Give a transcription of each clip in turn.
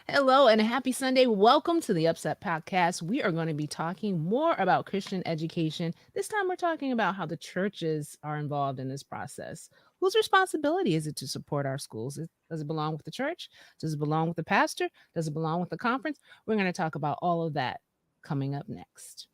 Hello and a happy Sunday. Welcome to the UpSet podcast. We are going to be talking more about Christian education. This time we're talking about how the churches are involved in this process. Whose responsibility is it to support our schools? Does it belong with the church? Does it belong with the pastor? Does it belong with the conference? We're going to talk about all of that coming up next.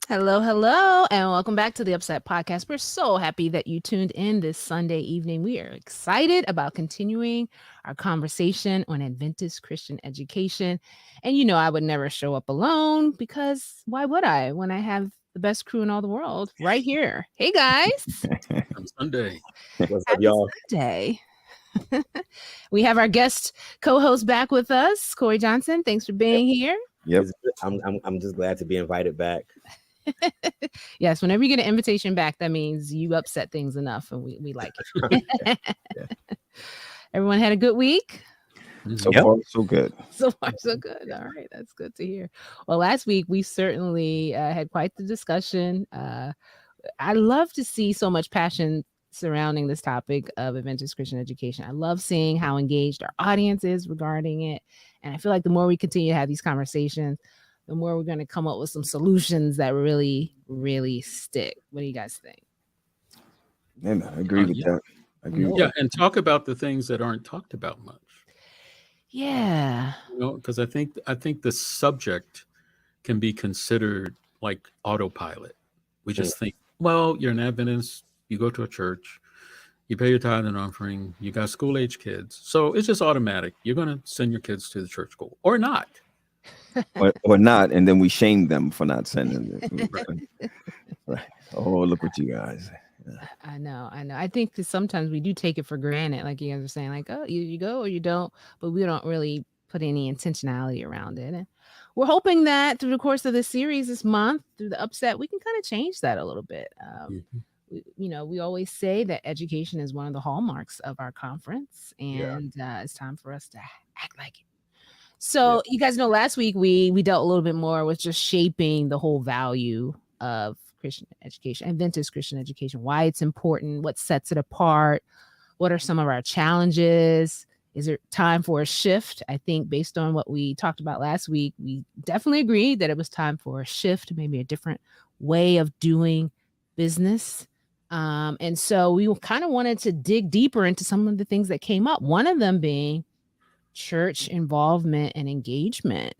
Hello, and welcome back to the UpSet podcast. We're so happy that you tuned in this Sunday evening. We are excited about continuing our conversation on Adventist Christian education. And I would never show up alone because why would I when I have the best crew in all the world right here? Hey, guys. Happy Sunday. What's up, Happy y'all? Sunday. We have our guest co-host back with us, Corey Johnson. Thanks for being here. Yep. I'm just glad to be invited back. Yes, whenever you get an invitation back, that means you upset things enough, and we like it. Yeah. Everyone had a good week? So far, so good. So far, so good. All right, that's good to hear. Well, last week we certainly had quite the discussion. I love to see so much passion surrounding this topic of Adventist Christian education. I love seeing how engaged our audience is regarding it. And I feel like the more we continue to have these conversations, the more we're going to come up with some solutions that really, really stick. What do you guys think? And I agree with that. And talk about the things that aren't talked about much. Yeah. Because I think the subject can be considered like autopilot. We just think, well, you're an Adventist, you go to a church, you pay your tithe and offering, you got school-age kids. So it's just automatic. You're going to send your kids to the church school or not. or not, and then we shame them for not sending them. Right. Oh, look what you guys. Yeah. I know. I think that sometimes we do take it for granted, like you guys are saying, like, oh, you go or you don't, but we don't really put any intentionality around it. And we're hoping that through the course of this series this month, through the UpSet, we can kind of change that a little bit. We always say that education is one of the hallmarks of our conference, and it's time for us to act like it. So you guys know last week we dealt a little bit more with just shaping the whole value of Christian education, Adventist Christian education, why it's important, what sets it apart, what are some of our challenges, is it time for a shift? I think based on what we talked about last week, we definitely agreed that it was time for a shift, maybe a different way of doing business. And so we kind of wanted to dig deeper into some of the things that came up, one of them being church involvement and engagement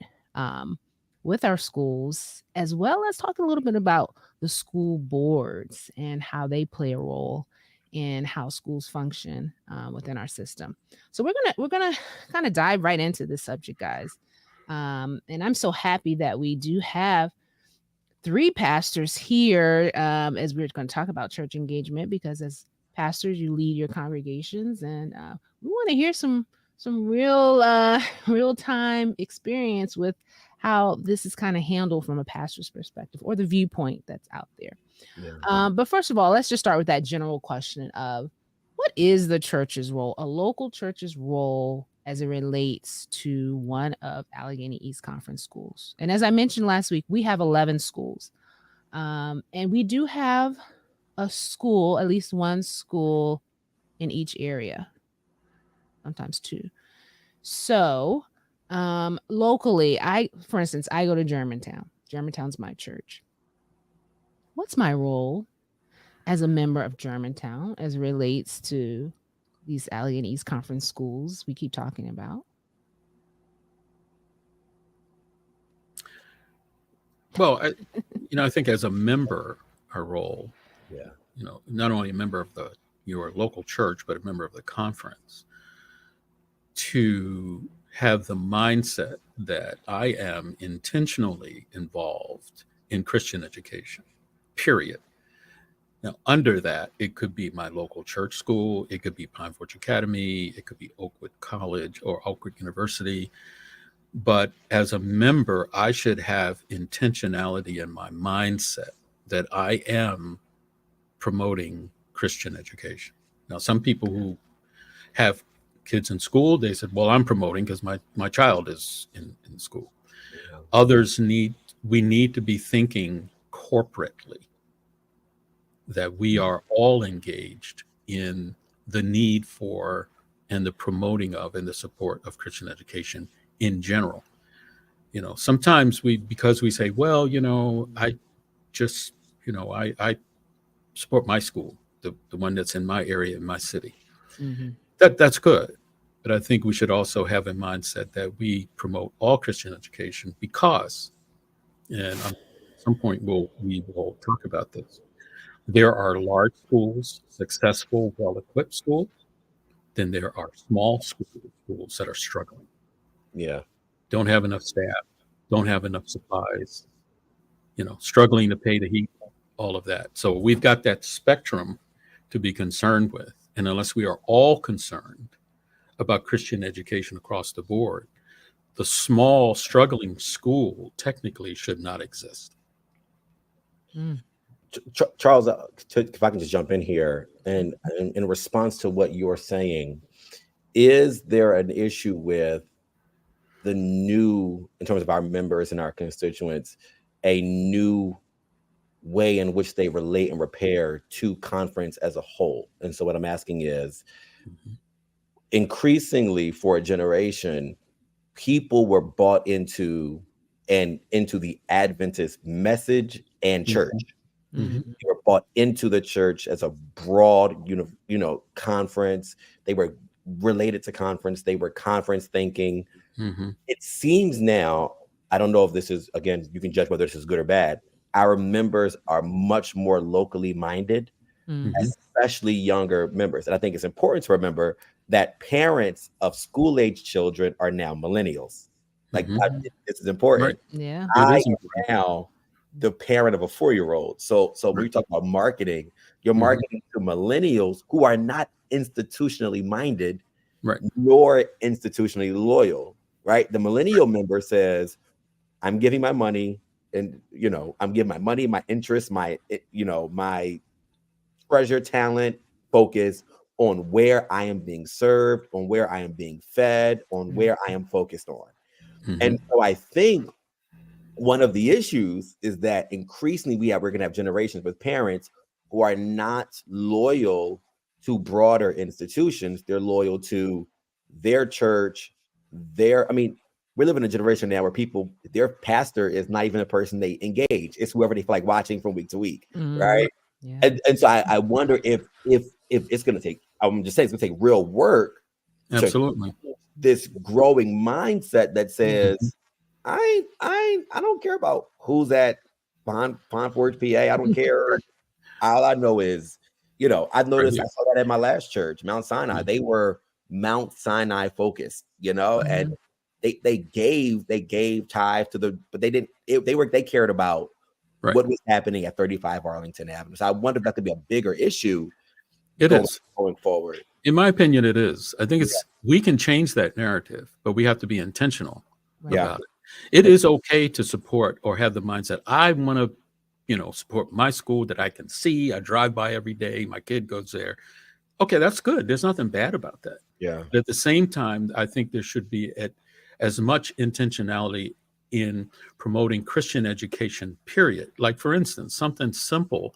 with our schools, as well as talking a little bit about the school boards and how they play a role in how schools function within our system. So we're gonna kind of dive right into this subject, guys. And I'm so happy that we do have three pastors here as we're going to talk about church engagement, because as pastors, you lead your congregations, and we want to hear some real time experience with how this is kind of handled from a pastor's perspective or the viewpoint that's out there. But first of all, let's just start with that general question of what is the church's role, a local church's role as it relates to one of Allegheny East Conference schools. And as I mentioned last week, we have 11 schools. And we do have a school, at least one school in each area, sometimes two. So locally, for instance, I go to Germantown. Germantown's my church. What's my role as a member of Germantown as it relates to these Allegheny East Conference schools we keep talking about? Well, I think as a member, our role, not only a member of your local church, but a member of the conference, to have the mindset that I am intentionally involved in Christian education. period. Now, under that, it could be my local church school, it could be Pine Forge Academy, it could be Oakwood College or Oakwood University. But as a member, I should have intentionality in my mindset that I am promoting Christian education. Now, some people who have kids in school, they said, well, I'm promoting because my child is in school. Yeah. Others we need to be thinking corporately that we are all engaged in the need for and the promoting of and the support of Christian education in general. Sometimes because we say, well, I just, I support my school, the one that's in my area, in my city. Mm-hmm. That's good. But I think we should also have a mindset that we promote all Christian education because, and at some point we will talk about this, there are large schools, successful, well-equipped schools. Then there are small schools that are struggling. Yeah. Don't have enough staff, don't have enough supplies, struggling to pay the heat, all of that. So we've got that spectrum to be concerned with. And unless we are all concerned about Christian education across the board, the small struggling school technically should not exist. Mm. Charles, if I can just jump in here, and in response to what you're saying, is there an issue with the new, in terms of our members and our constituents, a new way in which they relate and repair to conference as a whole? And so what I'm asking is, increasingly for a generation, people were bought into the Adventist message and church. Mm-hmm. They were bought into the church as a broad, conference. They were related to conference. They were conference thinking. Mm-hmm. It seems now, I don't know if this is, again, you can judge whether this is good or bad. Our members are much more locally minded, especially younger members. And I think it's important to remember that parents of school-age children are now millennials. Like, this is important. Right. Yeah, I am now the parent of a 4-year-old. So when you talk about marketing, you're marketing to millennials who are not institutionally minded, nor institutionally loyal, right? The millennial member says, I'm giving my money, and I'm giving my money, my interest, my treasure, talent, focus on where I am being served, on where I am being fed, on where I am focused on. And so I think one of the issues is that increasingly we're going to have generations with parents who are not loyal to broader institutions. They're loyal to their church, we live in a generation now where their pastor is not even a person they engage. It's whoever they feel like watching from week to week, right? Yeah. And so I wonder if it's going to take, I'm just saying it's going to take real work. Absolutely. This growing mindset that says, I don't care about who's at Pine Forge, PA. I don't care. All I know is, I've noticed, I saw that at my last church, Mount Sinai. They were Mount Sinai focused, and they gave tithe to but they didn't. They cared about what was happening at 35 Arlington Avenue. So I wonder if that could be a bigger issue. It is going forward. In my opinion, it is. I think we can change that narrative, but we have to be intentional about it. It is okay to support or have the mindset, I want to, support my school that I can see. I drive by every day. My kid goes there. Okay, that's good. There's nothing bad about that. Yeah. But at the same time, I think there should be as much intentionality in promoting Christian education, period. Like, for instance, something simple.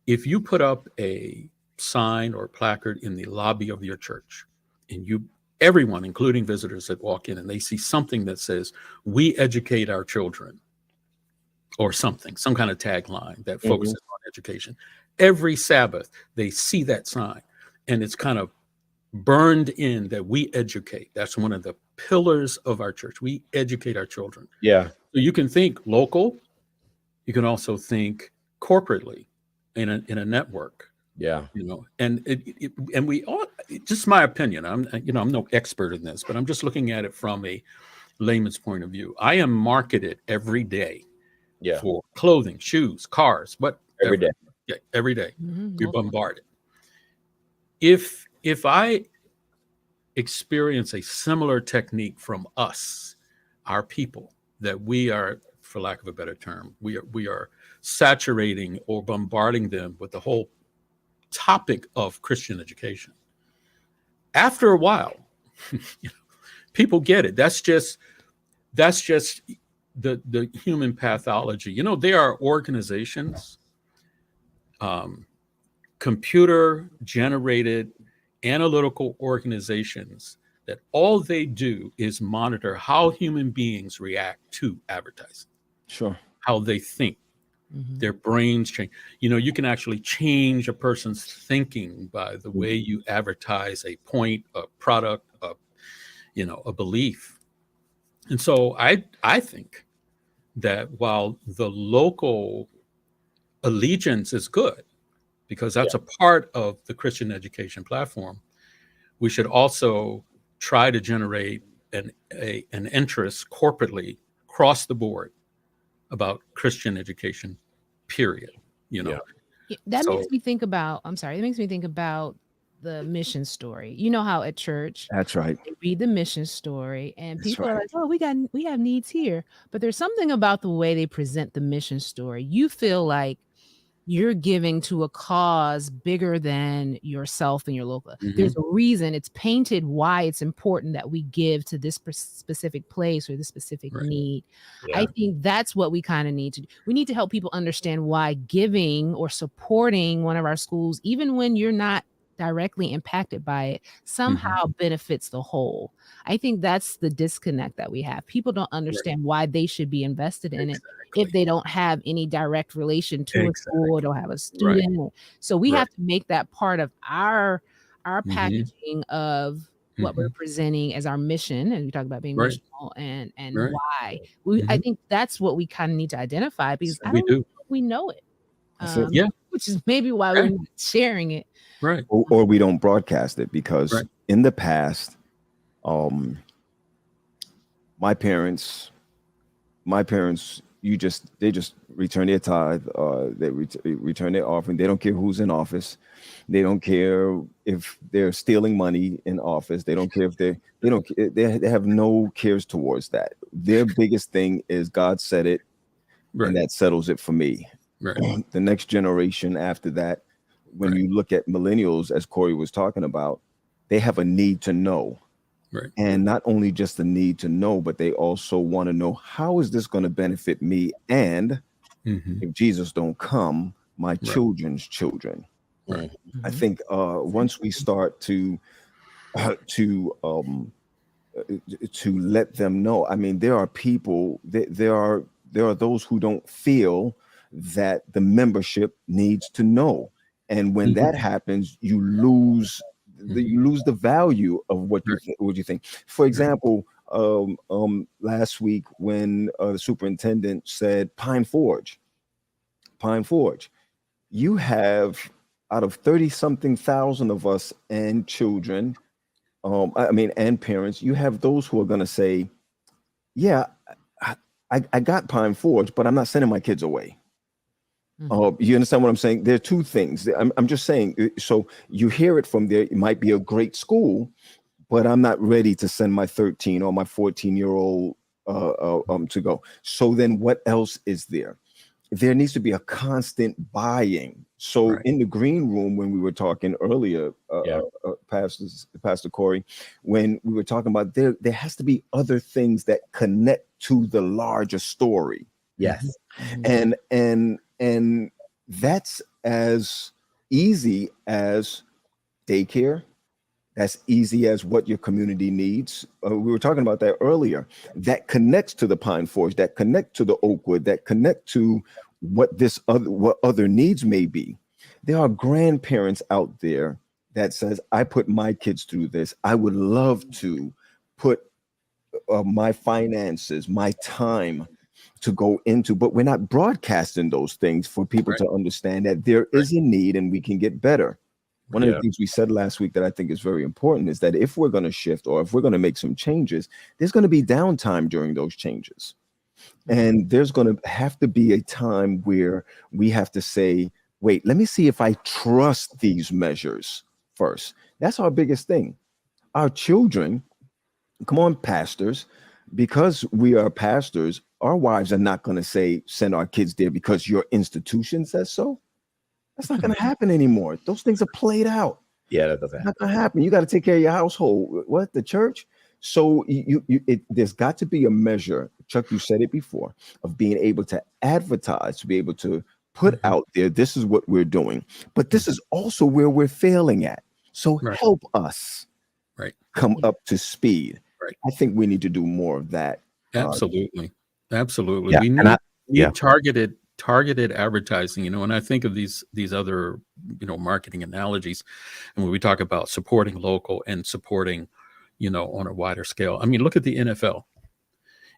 If you put up a sign or placard in the lobby of your church, and everyone, including visitors that walk in, and they see something that says, we educate our children, or some kind of tagline that focuses on education. Every Sabbath, they see that sign, and it's kind of burned in that we educate. That's one of the pillars of our church. We educate our children. Yeah. So you can think local. You can also think corporately in a network. Yeah. And we ought, just my opinion, I'm no expert in this, but I'm just looking at it from a layman's point of view. I am marketed every day for clothing, shoes, cars, but Every day. Yeah, every day. Mhm. We're bombarded. If I experience a similar technique from us, our people, that we are, for lack of a better term, we are saturating or bombarding them with the whole topic of Christian education. After a while, people get it. That's just the human pathology. There are organizations, computer generated analytical organizations, that all they do is monitor how human beings react to advertising, Sure. how they think. Mhm. Their brains change. You can actually change a person's thinking by the way you advertise a point, a product, a belief. And so I think that while the local allegiance is good, because that's a part of the Christian education platform, we should also try to generate an interest corporately across the board about Christian education, period. Yeah, that So makes me think about, I'm sorry, it makes me think about the mission story. You know how at church That's right. they read the mission story and That's people are right. like, "Oh, we have needs here." But there's something about the way they present the mission story. You feel like you're giving to a cause bigger than yourself and your local. There's a reason it's painted why it's important that we give to this specific place or this specific Right. need. Yeah. I think that's what we kind of need to do. We need to help people understand why giving or supporting one of our schools, even when you're not directly impacted by it, somehow benefits the whole. I think that's the disconnect that we have. People don't understand why they should be invested in it if they don't have any direct relation to a school or don't have a student. So we have to make that part of our packaging of what we're presenting as our mission. And we talk about being missional and why. I think that's what we kind of need to identify, because I don't know if we know it. Which is maybe why we're not sharing it. Right. Or we don't broadcast it, because in the past, my parents, they just return their tithe, they return their offering. They don't care who's in office. They don't care if they're stealing money in office. They don't care if they have no cares towards that. Their biggest thing is God said it, and that settles it for me. Right. The next generation after that, when you look at millennials, as Corey was talking about, they have a need to know. Right. And not only just the need to know, but they also want to know, how is this going to benefit me? And if Jesus don't come, my children's children. Right. I think once we start to let them know, I mean, there are people, there are those who don't feel that the membership needs to know. And when that happens, you lose the value of what you think. For example, last week when the superintendent said Pine Forge, you have, out of 30-something thousand of us and children, and parents, you have those who are going to say, yeah, I got Pine Forge, but I'm not sending my kids away. You understand what I'm saying? There are two things. I'm just saying, so you hear it from there. It might be a great school, but I'm not ready to send my 13 or my 14-year-old to go. So then what else is there? There needs to be a constant buying. So in the green room, when we were talking earlier, Pastor Corey, when we were talking about there has to be other things that connect to the larger story. Yes. And that's as easy as daycare. That's easy as what your community needs. We were talking about that earlier. That connects to the Pine Forge, that connect to the Oakwood, that connect to what other needs may be. There are grandparents out there that says, I put my kids through this. I would love to put my finances, my time to go into, but we're not broadcasting those things for people to understand that there is a need and we can get better. One of the things we said last week that I think is very important is that if we're going to shift or if we're going to make some changes, there's going to be downtime during those changes. And there's going to have to be a time where we have to say, wait, let me see if I trust these measures first. That's our biggest thing. Our children, come on, pastors, because we are pastors, our wives are not going to say, send our kids there because your institution says so. That's not going to happen anymore. Those things are played out. Yeah, that doesn't happen. Not going to happen. You got to take care of your household. What, the church? So there's got to be a measure, Chuck, you said it before, of being able to advertise, to be able to put out there, this is what we're doing. But this is also where we're failing at. So help us come up to speed. I think we need to do more of that. Absolutely. Absolutely. Yeah, We and need targeted advertising, you know, and I think of these other, you know, marketing analogies, and when we talk about supporting local and supporting, you know, on a wider scale. I mean, look at the NFL.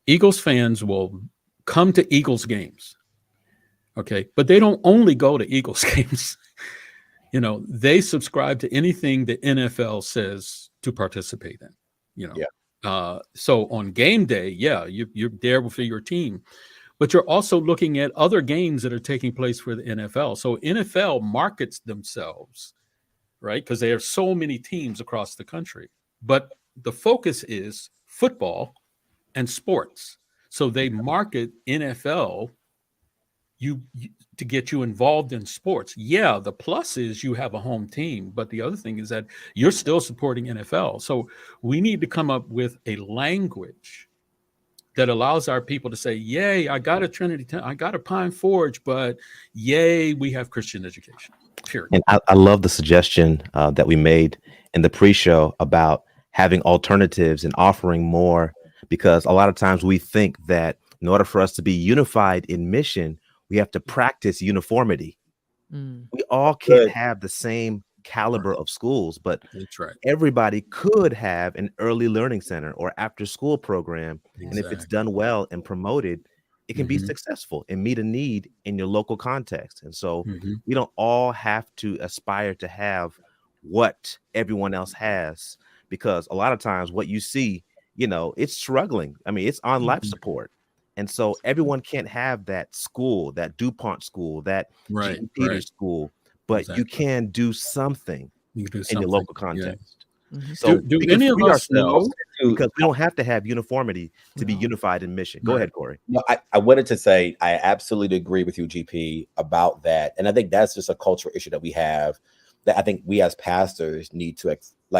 Eagles fans will come to Eagles games. Okay. But they don't only go to Eagles games. You know, they subscribe to anything the NFL says to participate in, you know. So on game day, you're there for your team, but you're also looking at other games that are taking place for the NFL. So NFL markets themselves, right? Because there are so many teams across the country, but the focus is football and sports. So they market NFL to get you involved in sports. Yeah, the plus is you have a home team, but the other thing is that you're still supporting NFL. So we need to come up with a language that allows our people to say, yay, I got a Trinity, I got a Pine Forge, but yay, we have Christian education, period. And I love the suggestion that we made in the pre-show about having alternatives and offering more, because a lot of times we think that in order for us to be unified in mission, we have to practice uniformity. We all can't have the same caliber of schools, but everybody could have an early learning center or after school program. And if it's done well and promoted, it can be successful and meet a need in your local context. And so we don't all have to aspire to have what everyone else has, because a lot of times what you see, you know, it's struggling. I mean, it's on life support. And so everyone can't have that school, that DuPont school, that G.E. Peters school, but you can do something in your local context. So do any of us know? Because we don't have to have uniformity to be unified in mission. Go ahead, Corey. No, I wanted to say I absolutely agree with you, GP, about that. And I think that's just a cultural issue that we have, that I think we as pastors need to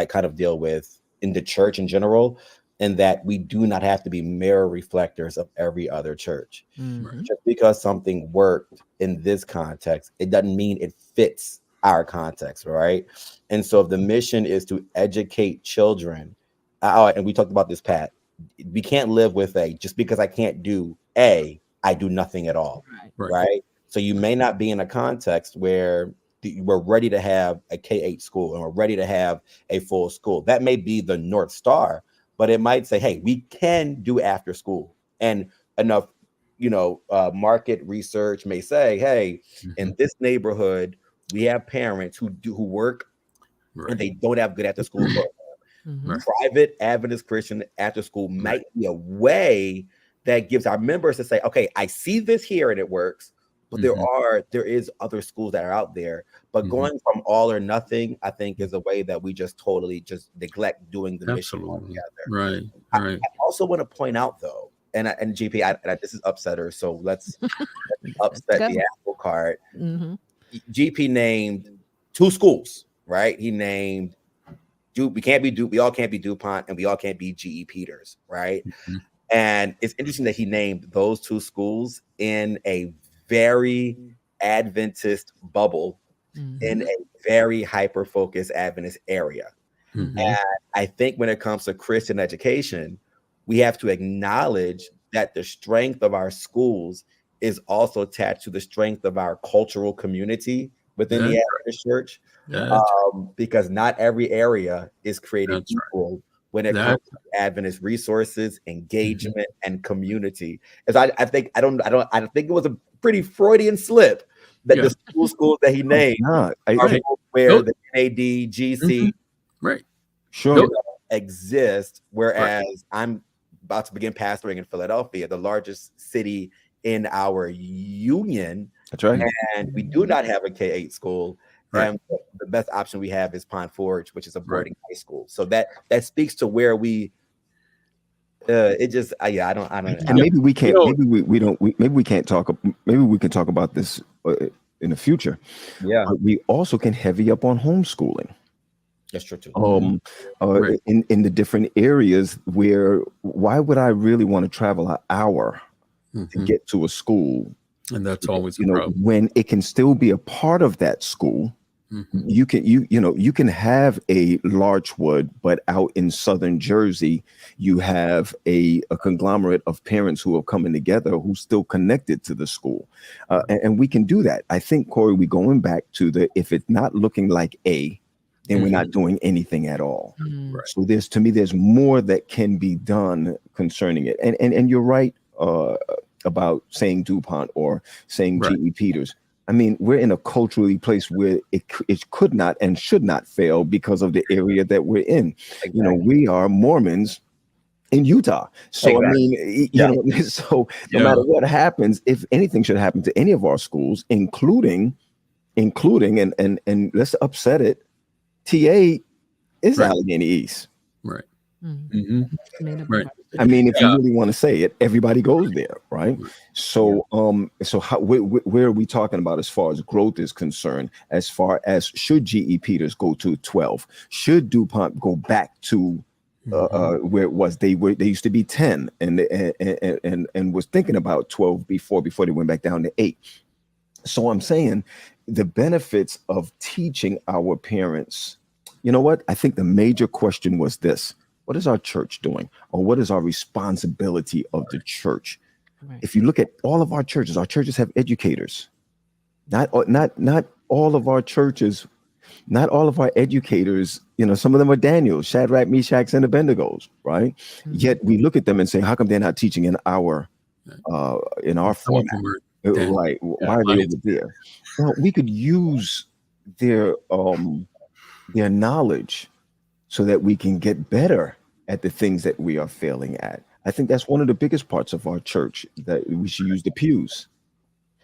kind of deal with in the church in general. And that we do not have to be mirror reflectors of every other church. Just because something worked in this context, it doesn't mean it fits our context, right? And so if the mission is to educate children, and we talked about this, Pat, we can't live with just because I can't do A, I do nothing at all, right? So you may not be in a context where we're ready to have a K-8 school and we're ready to have a full school. That may be the North Star, but it might say, hey, we can do after school. And enough, you know, market research may say, hey, in this neighborhood, we have parents who work and they don't have good after school program. Private Adventist Christian after school might be a way that gives our members to say, okay, I see this here and it works, but there is other schools that are out there. But going from all or nothing, I think, is a way that we just totally just neglect doing the mission altogether. I also want to point out, though, and GP, this is upsetter, so let's upset the apple cart. GP named 2 schools, right? He named we all can't be DuPont, and we all can't be G.E. Peters, right? And it's interesting that he named those 2 schools in a very Adventist bubble, in a very hyper-focused Adventist area. And I think when it comes to Christian education, we have to acknowledge that the strength of our schools is also attached to the strength of our cultural community within the Adventist church, because not every area is created equal when it comes to Adventist resources, engagement, and community. As I think it was a pretty Freudian slip that the schools that he named are where the NAD, GC, sure, exist, whereas I'm about to begin pastoring in Philadelphia, the largest city in our union. That's right. And we do not have a K-8 school. Right. And the best option we have is Pine Forge, which is a boarding high school. So that speaks to where we it just I don't And maybe we can't maybe we can't talk, maybe we can talk about this in the future. Yeah. But we also can heavy up on homeschooling. That's true too. Right. In the different areas where, why would I really want to travel an hour to get to a school? And that's always a problem. When it can still be a part of that school. You can have a Larchwood, but out in southern Jersey, you have a conglomerate of parents who are coming together who's still connected to the school, and we can do that. I think, Corey, we're going back to if it's not looking like A, then we're not doing anything at all. Right. So there's more that can be done concerning it, and you're right about saying DuPont or saying G.E. Peters. I mean, we're in a culturally place where it could not and should not fail because of the area that we're in. Exactly. We are Mormons in Utah. So, I mean, so no matter what happens, if anything should happen to any of our schools, including, and let's upset it, TA is Allegheny East. Right. Right. I mean, if you really want to say it, everybody goes there, right? So, where are we talking about as far as growth is concerned? As far as, should G.E. Peters go to 12? Should DuPont go back to where it was? They used to be 10, and was thinking about 12 before they went back down to 8. So I'm saying the benefits of teaching our parents. You know what? I think the major question was this. What is our church doing? Or what is our responsibility of the church? Right. If you look at all of our churches have educators. Not all of our churches, not all of our educators, some of them are Daniels, Shadrach, Meshach, and Abednego, right? Yet we look at them and say, how come they're not teaching in our format? Right. Why are they over there? Well, we could use their knowledge so that we can get better at the things that we are failing at. I think that's one of the biggest parts of our church, that we should use the pews.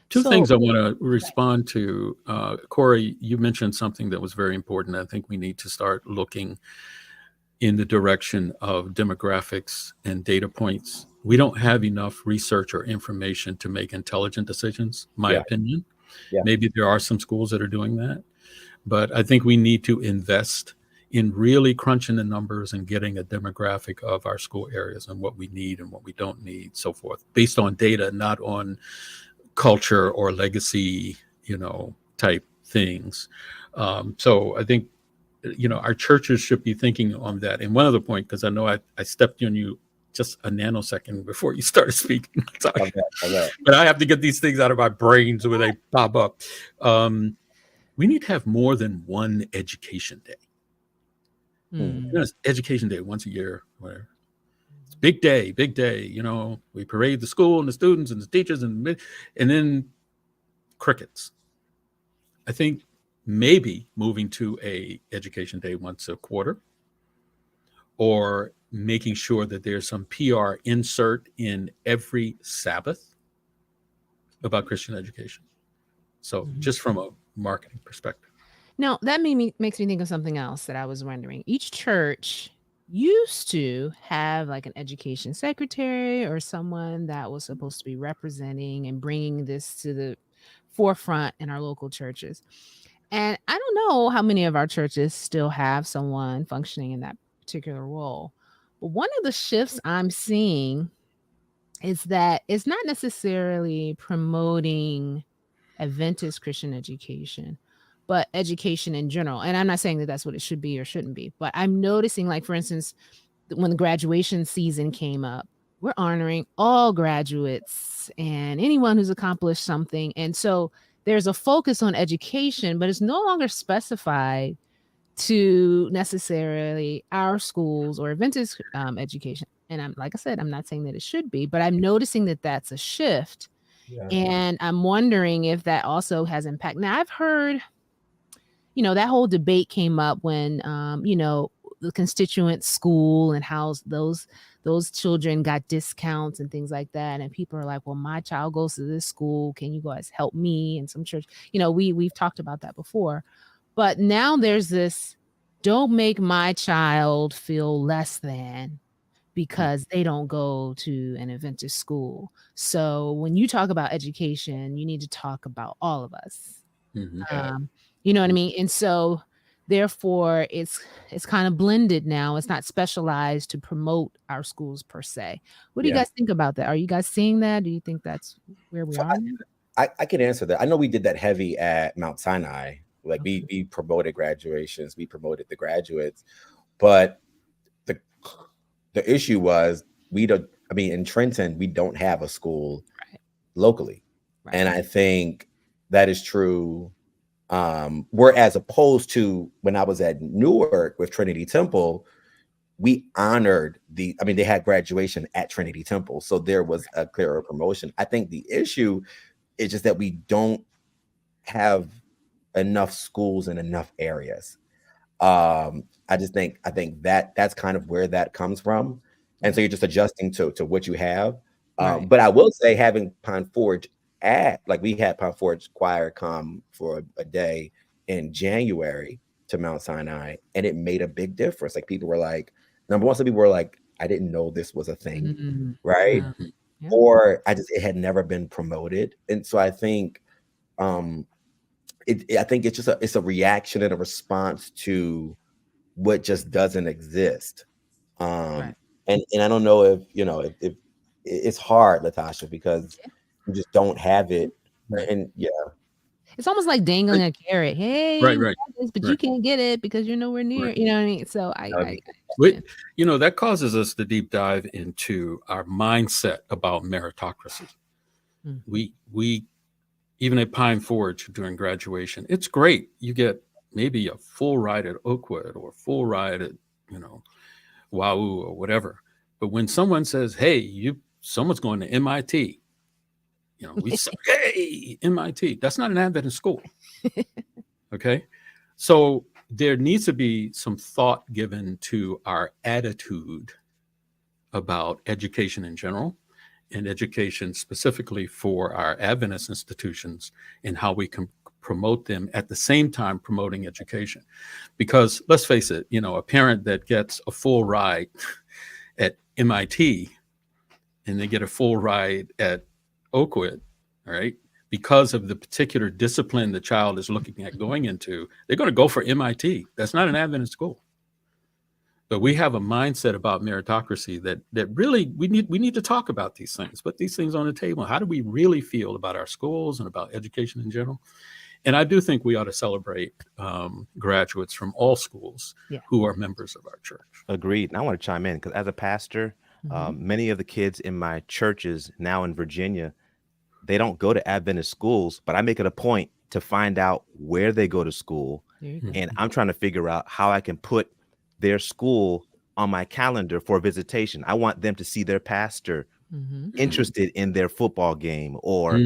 Two things I want to respond to. Corey, you mentioned something that was very important. I think we need to start looking in the direction of demographics and data points. We don't have enough research or information to make intelligent decisions, my opinion. Yeah. Maybe there are some schools that are doing that, but I think we need to invest in really crunching the numbers and getting a demographic of our school areas and what we need and what we don't need, so forth, based on data, not on culture or legacy, type things. So I think, our churches should be thinking on that. And one other point, because I know I stepped on you just a nanosecond before you started speaking. Sorry. Okay. But I have to get these things out of my brains when they pop up. We need to have more than one education day. It's education day once a year, whatever. It's big day. We parade the school and the students and the teachers and then crickets. I think maybe moving to a education day once a quarter, or making sure that there's some PR insert in every Sabbath about Christian education. So just from a marketing perspective. Now, that makes me think of something else that I was wondering. Each church used to have like an education secretary or someone that was supposed to be representing and bringing this to the forefront in our local churches. And I don't know how many of our churches still have someone functioning in that particular role. But one of the shifts I'm seeing is that it's not necessarily promoting Adventist Christian education, but education in general. And I'm not saying that that's what it should be or shouldn't be, but I'm noticing, like, for instance, when the graduation season came up, we're honoring all graduates and anyone who's accomplished something. And so there's a focus on education, but it's no longer specified to necessarily our schools or Adventist education. And like I said, I'm not saying that it should be, but I'm noticing that that's a shift. Yeah. And I'm wondering if that also has impact. Now, I've heard, that whole debate came up when, the constituent school and how those those children got discounts and things like that. And people are like, well, my child goes to this school. Can you guys help me? And some church, we've talked about that before. But now there's this, don't make my child feel less than because they don't go to an Adventist school. So when you talk about education, you need to talk about all of us. You know what I mean? And so therefore it's kind of blended now. It's not specialized to promote our schools per se. What do you guys think about that? Are you guys seeing that? Do you think that's where we are now? I can answer that. I know we did that heavy at Mount Sinai. Like we promoted graduations, we promoted the graduates, but the issue was in Trenton, we don't have a school locally. Right. And I think that is true. Whereas opposed to when I was at Newark with Trinity Temple, we honored they had graduation at Trinity Temple. So there was a clearer promotion. I think the issue is just that we don't have enough schools in enough areas. I think that's kind of where that comes from. And so you're just adjusting to what you have. But I will say, having Pine Forge we had Pine Forge Choir come for a day in January to Mount Sinai, and it made a big difference. Like people were like, number one, some people were like, I didn't know this was a thing, right? Yeah. Or it had never been promoted. And so I think I think it's a reaction and a response to what just doesn't exist. And I don't know if it's hard, Latasha, because you just don't have it. And it's almost like dangling a carrot. Hey, right. But you can't get it because you're nowhere near. You know what I mean? So that causes us to deep dive into our mindset about meritocracy. We even at Pine Forge during graduation, it's great. You get maybe a full ride at Oakwood or a full ride at, WAU or whatever. But when someone says, hey, someone's going to MIT, we say, hey, MIT, that's not an Adventist school. Okay. So there needs to be some thought given to our attitude about education in general, and education specifically for our Adventist institutions, and how we can promote them at the same time promoting education. Because let's face it, a parent that gets a full ride at MIT and they get a full ride at Oakwood, all right, because of the particular discipline the child is looking at going into, they're going to go for MIT. That's not an Adventist school. But we have a mindset about meritocracy that really we need to talk about these things, put these things on the table. How do we really feel about our schools and about education in general? And I do think we ought to celebrate graduates from all schools who are members of our church. Agreed. And I want to chime in because as a pastor, many of the kids in my churches now in Virginia, they don't go to Adventist schools, but I make it a point to find out where they go to school. And I'm trying to figure out how I can put their school on my calendar for visitation. I want them to see their pastor interested in their football game, or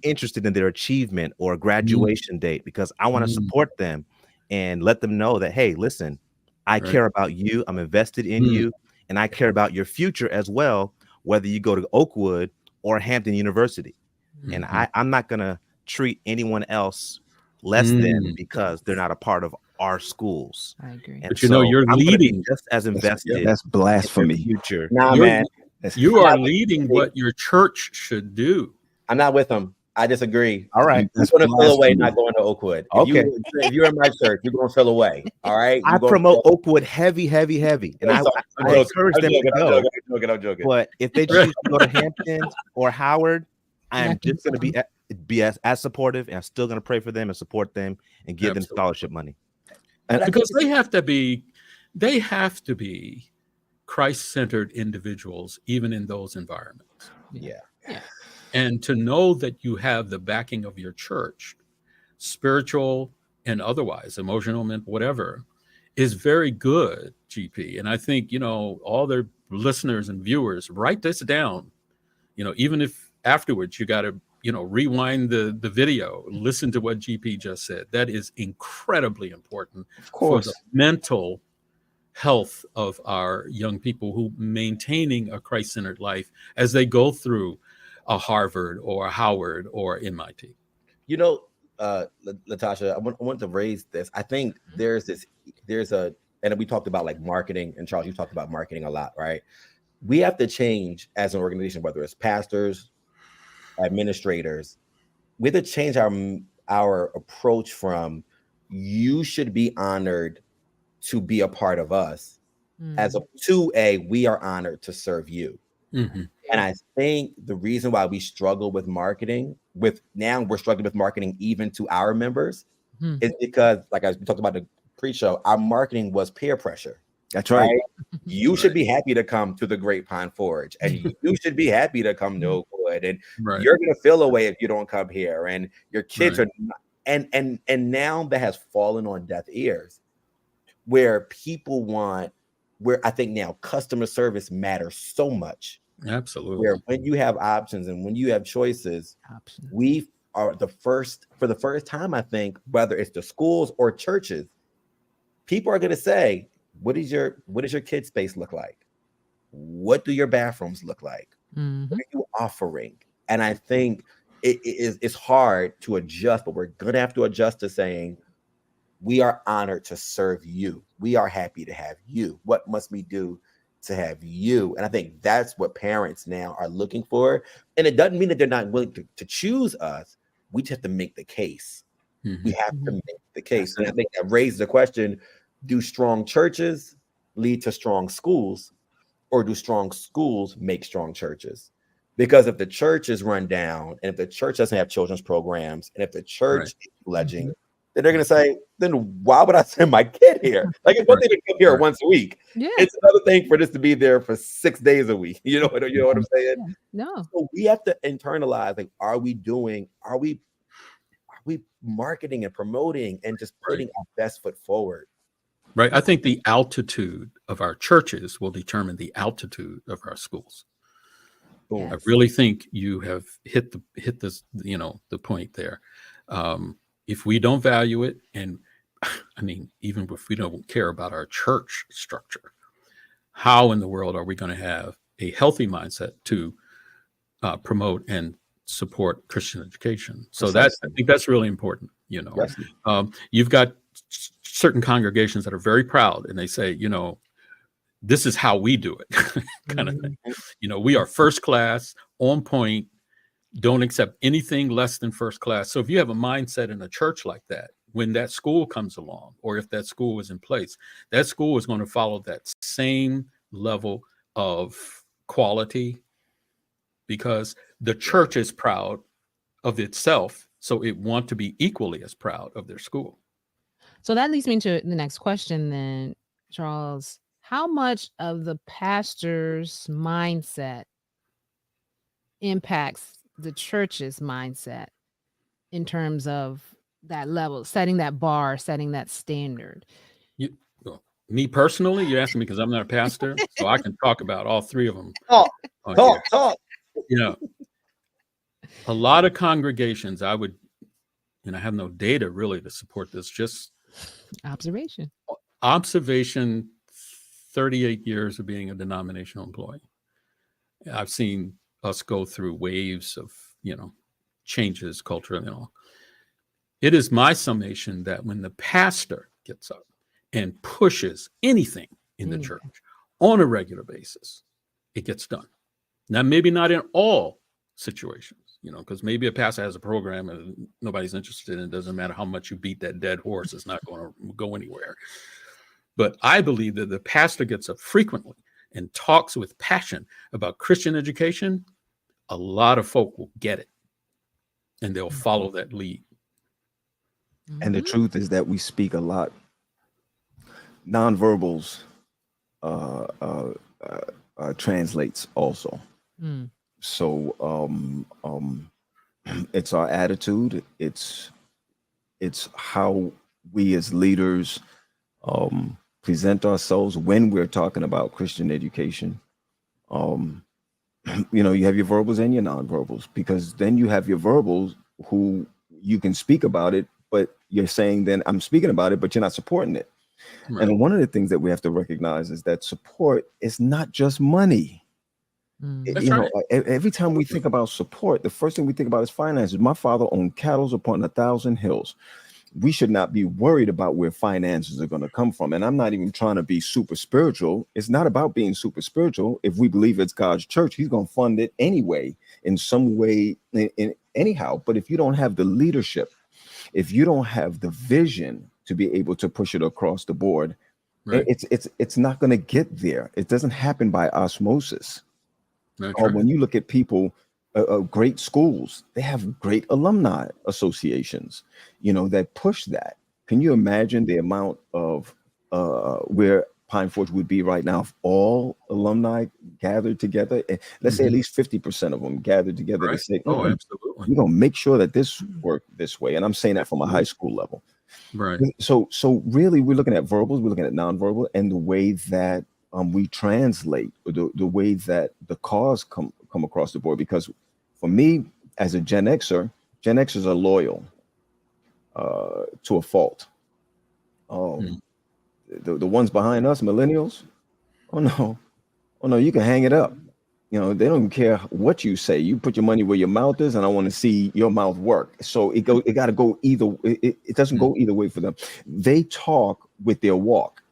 interested in their achievement or graduation date, because I want to support them and let them know that, hey, listen, I care about you, I'm invested in you, and I care about your future as well, whether you go to Oakwood or Hampton University. And I'm not gonna treat anyone else less than because they're not a part of our schools. I agree. And but you're I'm leading just as invested. That's blasphemy. Future. Nah, man. You are leading what your church should do. I'm not with them. I disagree. All right. You're going to fill away, not going to Oakwood. If you're in my church, you're going to fill away. All right. I promote Oakwood heavy. And I encourage them to go. I'm joking. But if they choose to go to Hampton or Howard, I am just going to be as supportive, and I'm still going to pray for them and support them and give them scholarship money. And because they have to be Christ-centered individuals, even in those environments. Yeah. And to know that you have the backing of your church, spiritual and otherwise, emotional, mental, whatever, is very good, GP. And I think, all their listeners and viewers, write this down. Even if afterwards you got to, rewind the video, listen to what GP just said. That is incredibly important for the mental health of our young people who maintaining a Christ-centered life as they go through a Harvard or a Howard or MIT. You know, Latasha, I want to raise this. I think there's a, and we talked about like marketing, and Charles, you talked about marketing a lot, right? We have to change as an organization, whether it's pastors, administrators, we have to change our approach from you should be honored to be a part of us as a we are honored to serve you. Mm-hmm. And I think the reason why we struggle with marketing, we're struggling with marketing even to our members, is because, like as we talked about the pre-show, our marketing was peer pressure. That's right. You should be happy to come to the Grapevine Forge, and you should be happy to come to Oakwood, and you're gonna feel away if you don't come here, and your kids are not, and now that has fallen on deaf ears, where people want, where I think now customer service matters so much. Absolutely. Where when you have options and when you have choices, we are for the first time, I think, whether it's the schools or churches, people are going to say, what does your kid space look like? What do your bathrooms look like? What are you offering? And I think it's hard to adjust, but we're going to have to adjust to saying, we are honored to serve you. We are happy to have you. What must we do to have you? And I think that's what parents now are looking for. And it doesn't mean that they're not willing to choose us. We just have to make the case. We have to make the case. And I think that raises the question, do strong churches lead to strong schools, or do strong schools make strong churches? Because if the church is run down, and if the church doesn't have children's programs, and if the church is pledging, then they're going to say, then why would I send my kid here? Like, it's one thing to come here once a week. It's another thing for this to be there for 6 days a week. You know what I'm saying? No. So we have to internalize, like, are we marketing and promoting and just putting our best foot forward? Right. I think the altitude of our churches will determine the altitude of our schools. I really think you have hit this, the point there. If we don't value it, and I mean, even if we don't care about our church structure, how in the world are we going to have a healthy mindset to promote and support Christian education? So I think that's really important. You've got certain congregations that are very proud, and they say, this is how we do it, kind of thing. We are first class, on point, don't accept anything less than first class. So if you have a mindset in a church like that, when that school comes along, or if that school is in place, that school is going to follow that same level of quality, because the church is proud of itself. So it wants to be equally as proud of their school. So that leads me to the next question then, Charles. How much of the pastor's mindset impacts the church's mindset in terms of that level, setting that bar, setting that standard? Me personally, you're asking me because I'm not a pastor, so I can talk about all three of them. Talk. A lot of congregations, I would, and I have no data really to support this, just observation, 38 years of being a denominational employee. I've seen us go through waves of, changes culturally and all. It is my summation that when the pastor gets up and pushes anything in the church on a regular basis, it gets done. Now, maybe not in all situations, because maybe a pastor has a program and nobody's interested in it. It doesn't matter how much you beat that dead horse, it's not going to go anywhere. But I believe that the pastor gets up frequently and talks with passion about Christian education. A lot of folk will get it, and they'll follow that lead. And the truth is that we speak a lot. Nonverbals translates also. So it's our attitude. It's how we as leaders present ourselves when we're talking about Christian education. You have your verbals and your nonverbals, because then you have your verbals who you can speak about it, but you're saying then I'm speaking about it, but you're not supporting it. Right. And one of the things that we have to recognize is that support is not just money. That's You know, right. every time we think about support, the first thing we think about is finances. My father owned cattle upon 1,000 hills. We should not be worried about where finances are going to come from. And I'm not even trying to be super spiritual. It's not about being super spiritual. If we believe it's God's church, he's going to fund it anyway, in some way, in anyhow. But if you don't have the leadership, if you don't have the vision to be able to push it across the board, Right. it's not going to get there. It doesn't happen by osmosis. That's Or right. when you look at people, great schools, they have great alumni associations, you know, that push that. Can you imagine the amount of where Pine Forge would be right now if all alumni gathered together? Let's say at least 50% of them gathered together to Right. say, Oh, "Mm, absolutely. we're going to make sure that this work this way." And I'm saying that from a high school level. Right. So really, we're looking at verbals, we're looking at nonverbal, and the way that we translate, the way that the cause come across the board. Because for me, as a Gen Xers are loyal to a fault. The ones behind us, millennials, oh no, you can hang it up. You know, they don't even care what you say. You put your money where your mouth is, and I want to see your mouth work. So it got to go either. It doesn't go either way for them. They talk with their walk.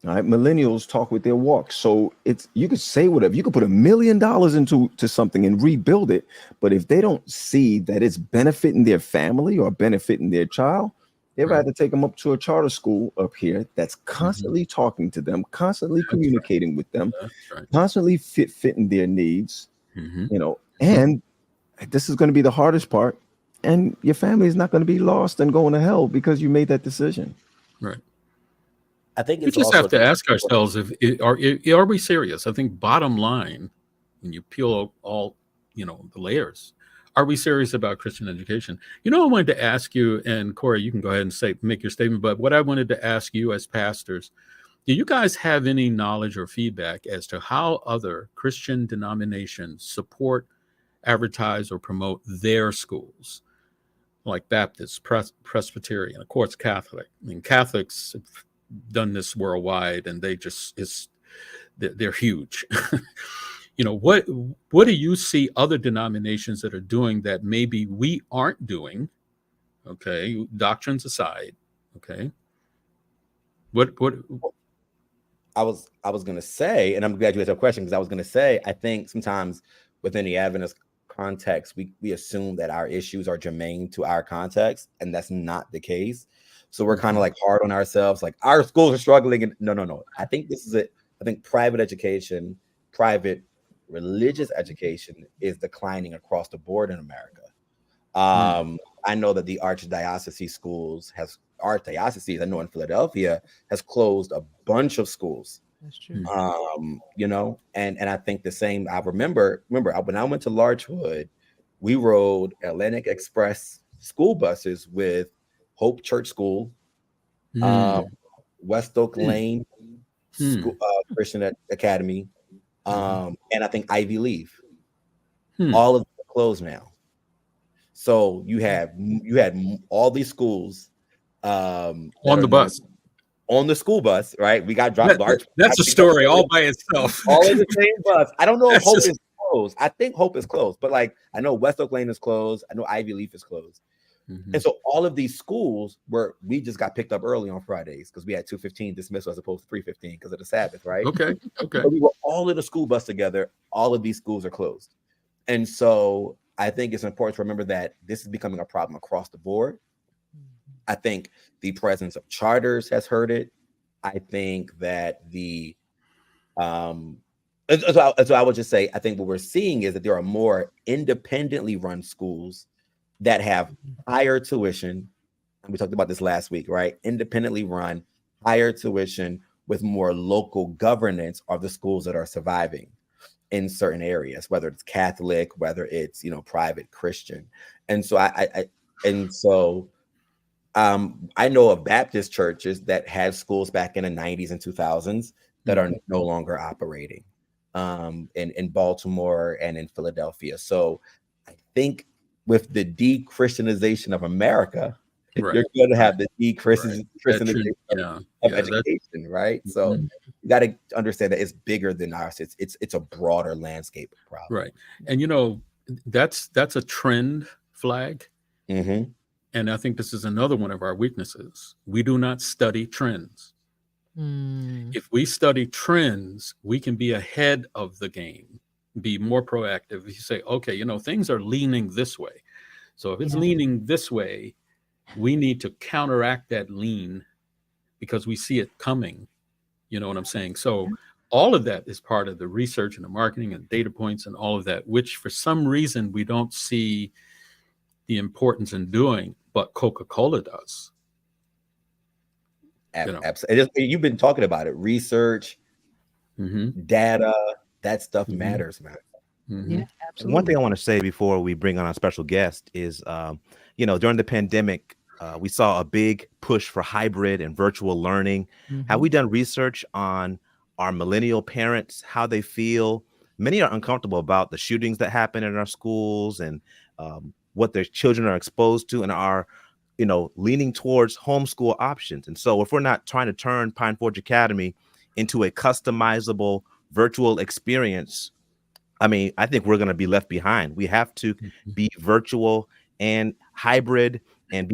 All right, millennials talk with their walk. So you could say whatever. You could put $1 million into something and rebuild it, but if they don't see that it's benefiting their family or benefiting their child, they'd rather take them up to a charter school up here that's constantly talking to them, constantly communicating with them, constantly fitting their needs. You know, and this is going to be the hardest part. And your family is not going to be lost and going to hell because you made that decision. Right. I think We it's just also have to ask ourselves are we serious? I think bottom line, when you peel all the layers, are we serious about Christian education? You know, I wanted to ask you, and Corey, you can go ahead and make your statement. But what I wanted to ask you as pastors, do you guys have any knowledge or feedback as to how other Christian denominations support, advertise, or promote their schools? Like Baptist, Presbyterian, of course, Catholic. I mean, Catholics have done this worldwide, and they're huge. You know, what do you see other denominations that are doing that maybe we aren't doing? Okay, doctrines aside. Okay, what I was going to say, and I'm glad you asked that question, because I was going to say, I think sometimes within the Adventist context, we assume that our issues are germane to our context, and that's not the case. So we're kind of like hard on ourselves, like our schools are struggling. And no. I think this is it. I think private education, private religious education is declining across the board in America. I know that the archdiocese schools archdiocese, I know in Philadelphia, has closed a bunch of schools. That's true. You know, and I think the same. I remember when I went to Larchwood, we rode Atlantic Express school buses with Hope Church School, West Oak Lane School, Christian Academy, and I think Ivy Leaf. All of them are closed now. So you had all these schools on the bus. On the school bus, right? We got dropped. That's a story all by itself. All in the same bus. I don't know if Hope is closed. I think Hope is closed, but like I know West Oak Lane is closed. I know Ivy Leaf is closed. And so all of these schools we just got picked up early on Fridays because we had 2:15 dismissal as opposed to 3:15 because of the Sabbath, right? Okay. So we were all in a school bus together. All of these schools are closed. And so I think it's important to remember that this is becoming a problem across the board. I think the presence of charters has hurt it. I think that so I would just say, I think what we're seeing is that there are more independently run schools that have higher tuition. And we talked about this last week, right? Independently run, higher tuition with more local governance are the schools that are surviving in certain areas, whether it's Catholic, whether it's, private Christian. And so I know of Baptist churches that had schools back in the 90s and 2000s that are no longer operating in Baltimore and in Philadelphia. So I think with the de-Christianization of America, Right. You're going to have the Right. Christianization Yeah. of Yeah. education, right? So Mhm. you got to understand that it's bigger than ours. It's a broader landscape problem. Right. And that's a trend flag. Mm-hmm. And I think this is another one of our weaknesses. We do not study trends. Mm. If we study trends, we can be ahead of the game, be more proactive. You say, okay, things are leaning this way. So if it's Yeah. leaning this way, we need to counteract that lean because we see it coming. You know what I'm saying? So all of that is part of the research and the marketing and data points and all of that, which for some reason we don't see the importance in doing, but Coca-Cola does. Absolutely. You've been talking about it. Research, data, that stuff matters, man. Yeah, absolutely. One thing I want to say before we bring on our special guest is, during the pandemic, we saw a big push for hybrid and virtual learning. Have we done research on our millennial parents, how they feel? Many are uncomfortable about the shootings that happen in our schools and what their children are exposed to and are, leaning towards homeschool options. And so if we're not trying to turn Pine Forge Academy into a customizable virtual experience, I think we're going to be left behind. We have to be virtual and hybrid and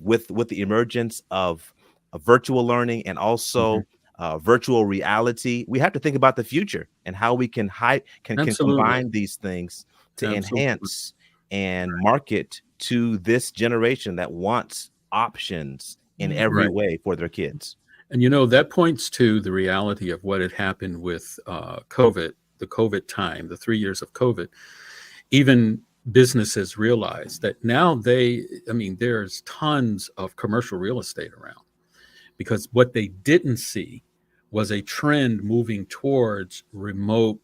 with the emergence of virtual learning and also virtual reality, we have to think about the future and how we can combine these things to enhance and market to this generation that wants options in every way for their kids. And that points to the reality of what had happened with COVID, the COVID time, the 3 years of COVID. Even businesses realize that now there's tons of commercial real estate around, because what they didn't see was a trend moving towards remote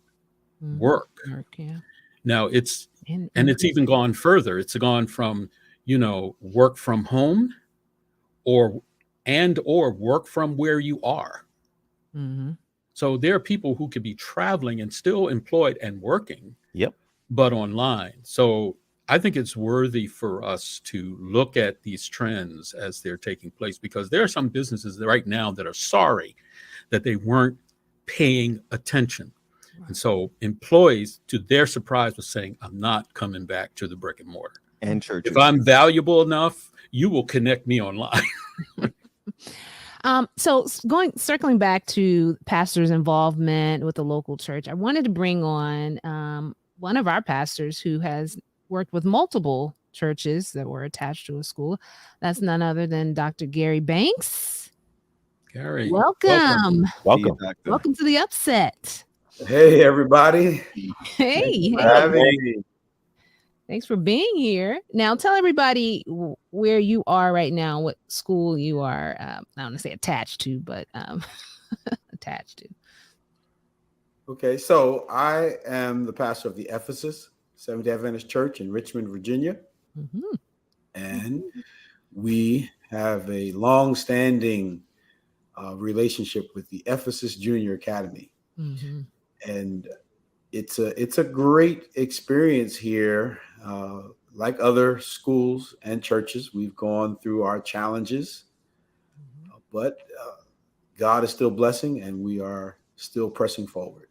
work. Now it's even gone further. It's gone from, work from home or work from where you are. So there are people who could be traveling and still employed and working, but online. So I think it's worthy for us to look at these trends as they're taking place, because there are some businesses right now that are sorry that they weren't paying attention. And so employees, to their surprise, was saying, I'm not coming back to the brick and mortar. And churches. If I'm valuable enough, you will connect me online. So circling back to pastors' involvement with the local church, I wanted to bring on one of our pastors who has worked with multiple churches that were attached to a school. That's none other than Dr. Gary Banks. Gary, welcome Welcome to the UpSet. Hey, everybody. Hey. Thanks for being here. Now, tell everybody where you are right now, what school you are, I don't want to say attached to, but attached to. Okay, so I am the pastor of the Ephesus Seventh-day Adventist Church in Richmond, Virginia. And we have a long-standing relationship with the Ephesus Junior Academy. And it's a great experience here. Like other schools and churches, we've gone through our challenges, but God is still blessing and we are still pressing forward.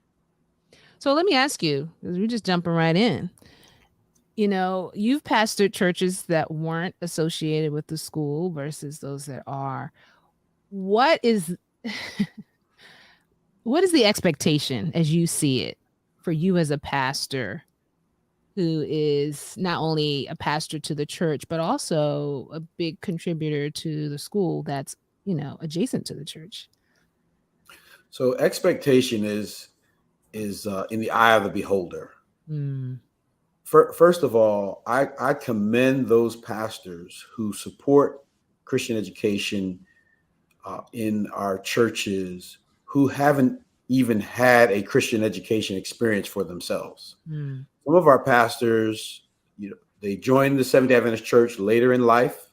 So let me ask you, because we're just jumping right in. You've pastored churches that weren't associated with the school versus those that are. What is the expectation as you see it for you as a pastor who is not only a pastor to the church, but also a big contributor to the school that's, adjacent to the church? So expectation is in the eye of the beholder. First of all, I commend those pastors who support Christian education in our churches who haven't even had a Christian education experience for themselves. Some of our pastors, they joined the Seventh-day Adventist Church later in life,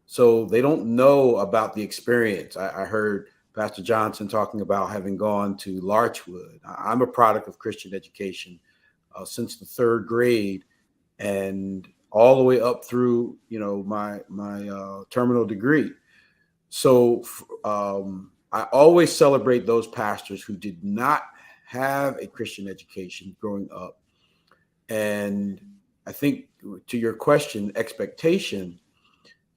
so they don't know about the experience. I heard Pastor Johnson talking about having gone to Larchwood. I'm a product of Christian education since the third grade, and all the way up through, my terminal degree. So I always celebrate those pastors who did not have a Christian education growing up. And I think to your question, expectation,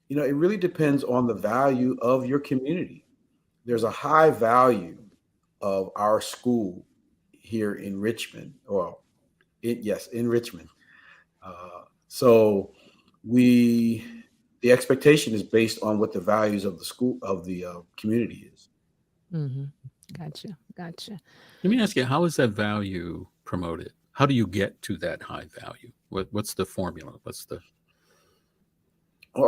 it really depends on the value of your community. There's a high value of our school here in Richmond, in Richmond. So the expectation is based on what the values of the school, of the community is. Mm-hmm. Gotcha. Let me ask you, how is that value promoted? How do you get to that high value? What's the formula? Well,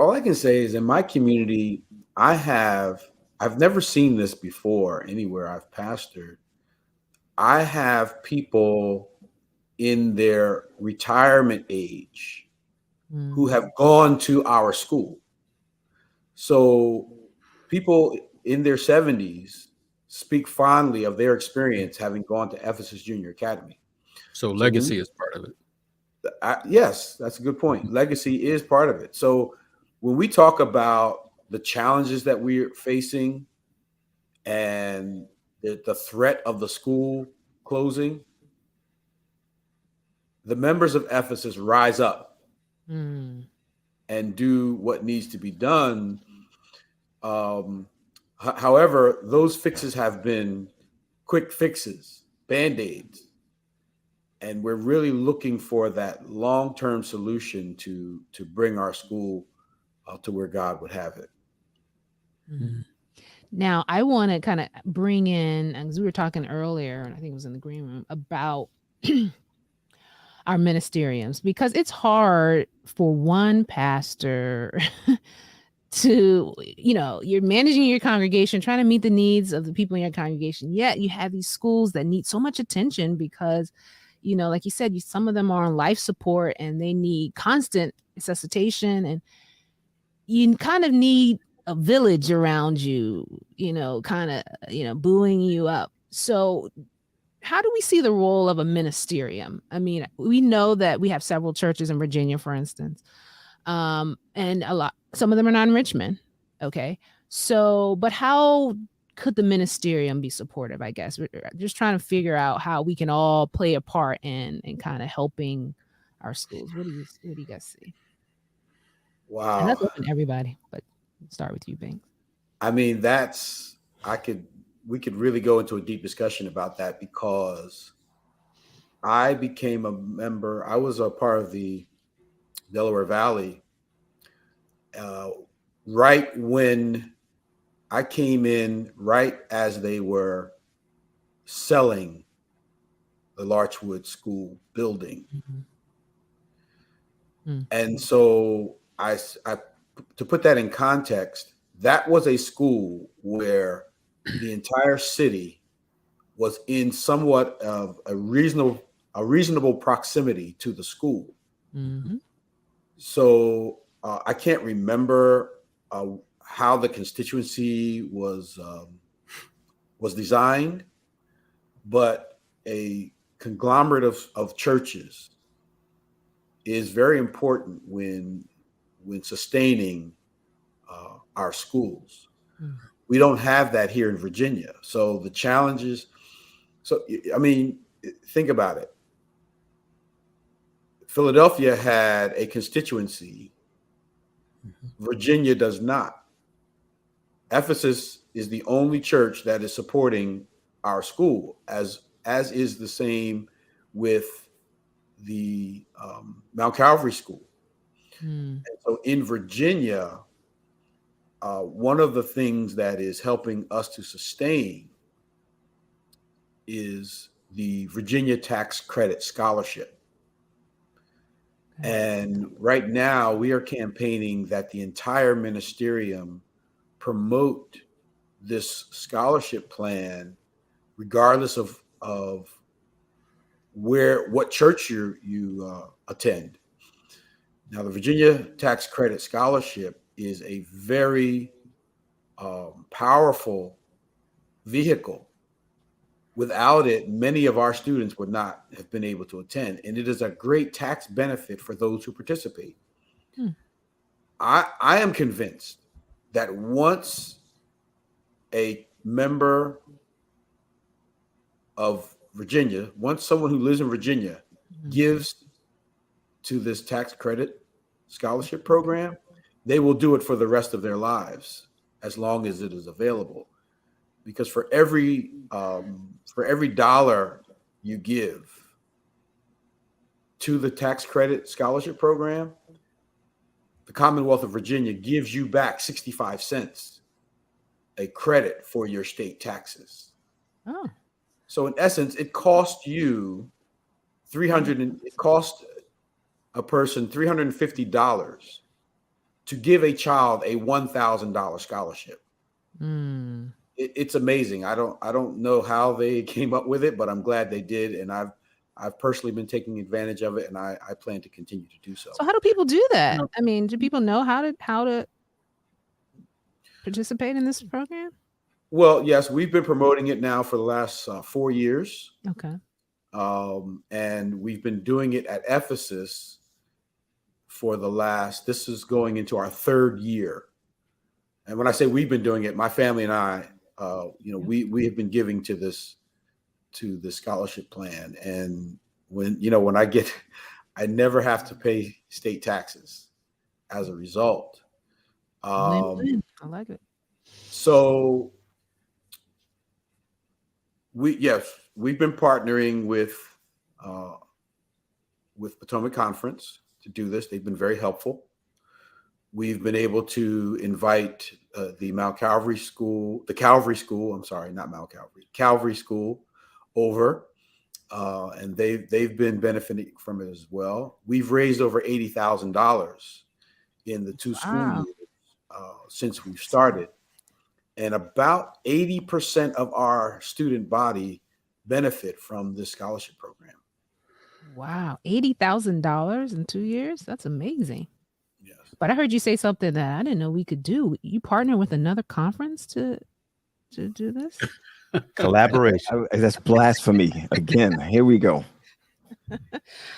all I can say is in my community, I've never seen this before anywhere I've pastored. I have people in their retirement age who have gone to our school. So people in their 70s speak fondly of their experience having gone to Ephesus Junior Academy. So legacy is part of it. Yes, that's a good point. Legacy is part of it. So when we talk about the challenges that we're facing and the threat of the school closing, the members of Ephesus rise up and do what needs to be done. However, those fixes have been quick fixes, Band-Aids. And we're really looking for that long-term solution to bring our school to where God would have it. Mm-hmm. Now, I want to kind of bring in, because we were talking earlier, and I think it was in the green room, about our ministeriums, because it's hard for one pastor to, you're managing your congregation, trying to meet the needs of the people in your congregation. Yet you have these schools that need so much attention because, like you said, some of them are on life support and they need constant resuscitation, and you kind of need a village around you, buoying you up. So how do we see the role of a ministerium? I mean, we know that we have several churches in Virginia, for instance, and some of them are not in Richmond. Okay. So, but how could the ministerium be supportive? I guess we're just trying to figure out how we can all play a part in kind of helping our schools. What do you guys see? Wow. And that's open to everybody, but start with you, Banks. I mean, we could really go into a deep discussion about that, because I became a member. I was a part of the Delaware Valley right when I came in, right as they were selling the Larchwood school building. And so to put that in context, that was a school where the entire city was in somewhat of a reasonable proximity to the school. So I can't remember how the constituency was designed, but a conglomerate of churches is very important when sustaining our schools. We don't have that here in Virginia. So the challenges, I mean, think about it. Philadelphia had a constituency. Virginia does not. Ephesus is the only church that is supporting our school, as is the same with the Mount Calvary School. And so in Virginia, one of the things that is helping us to sustain is the Virginia Tax Credit Scholarship. And right now we are campaigning that the entire ministerium promote this scholarship plan, regardless of what church you attend. Now, the Virginia Tax Credit Scholarship is a very powerful vehicle. Without it, many of our students would not have been able to attend. And it is a great tax benefit for those who participate. I am convinced that once a member of Virginia, once someone who lives in Virginia gives to this tax credit scholarship program, they will do it for the rest of their lives as long as it is available. Because for every dollar you give to the tax credit scholarship program, the Commonwealth of Virginia gives you back 65 cents, a credit for your state taxes. Oh. So in essence, it cost you it cost a person $350 to give a child a $1,000 scholarship. It's amazing. I don't know how they came up with it, but I'm glad they did, and I've personally been taking advantage of it, and I plan to continue to do so. So how do people do that? I mean, do people know how to participate in this program? Well, yes, we've been promoting it now for the last 4 years. Okay. And we've been doing it at Ephesus for this is going into our 3rd year. And when I say we've been doing it, my family and I, we have been giving to this scholarship plan. And when I never have to pay state taxes as a result. I like it. So we've been partnering with Potomac Conference to do this. They've been very helpful. We've been able to invite the Calvary School over, and they've been benefiting from it as well. We've raised over $80,000 in the 2 school years since we've started, and about 80% of our student body benefit from this scholarship program. Wow, $80,000 in 2 years? That's amazing. Yes. But I heard you say something that I didn't know we could do. You partner with another conference to do this? Collaboration. That's blasphemy. Again, here we go.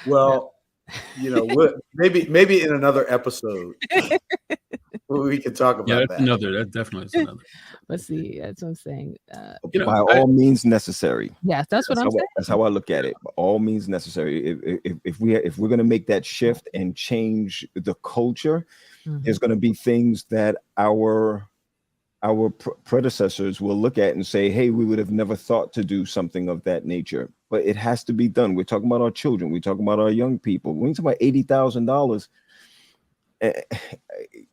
Well, maybe in another episode we can talk about that. That definitely is another. Let's see. That's what I'm saying. By all means necessary. Yes, that's what I'm saying. That's how I look at it. By all means necessary. If we're going to make that shift and change the culture, there's going to be things that our predecessors will look at and say, hey, we would have never thought to do something of that nature. But it has to be done. We're talking about our children. We're talking about our young people. When you talk about $80,000,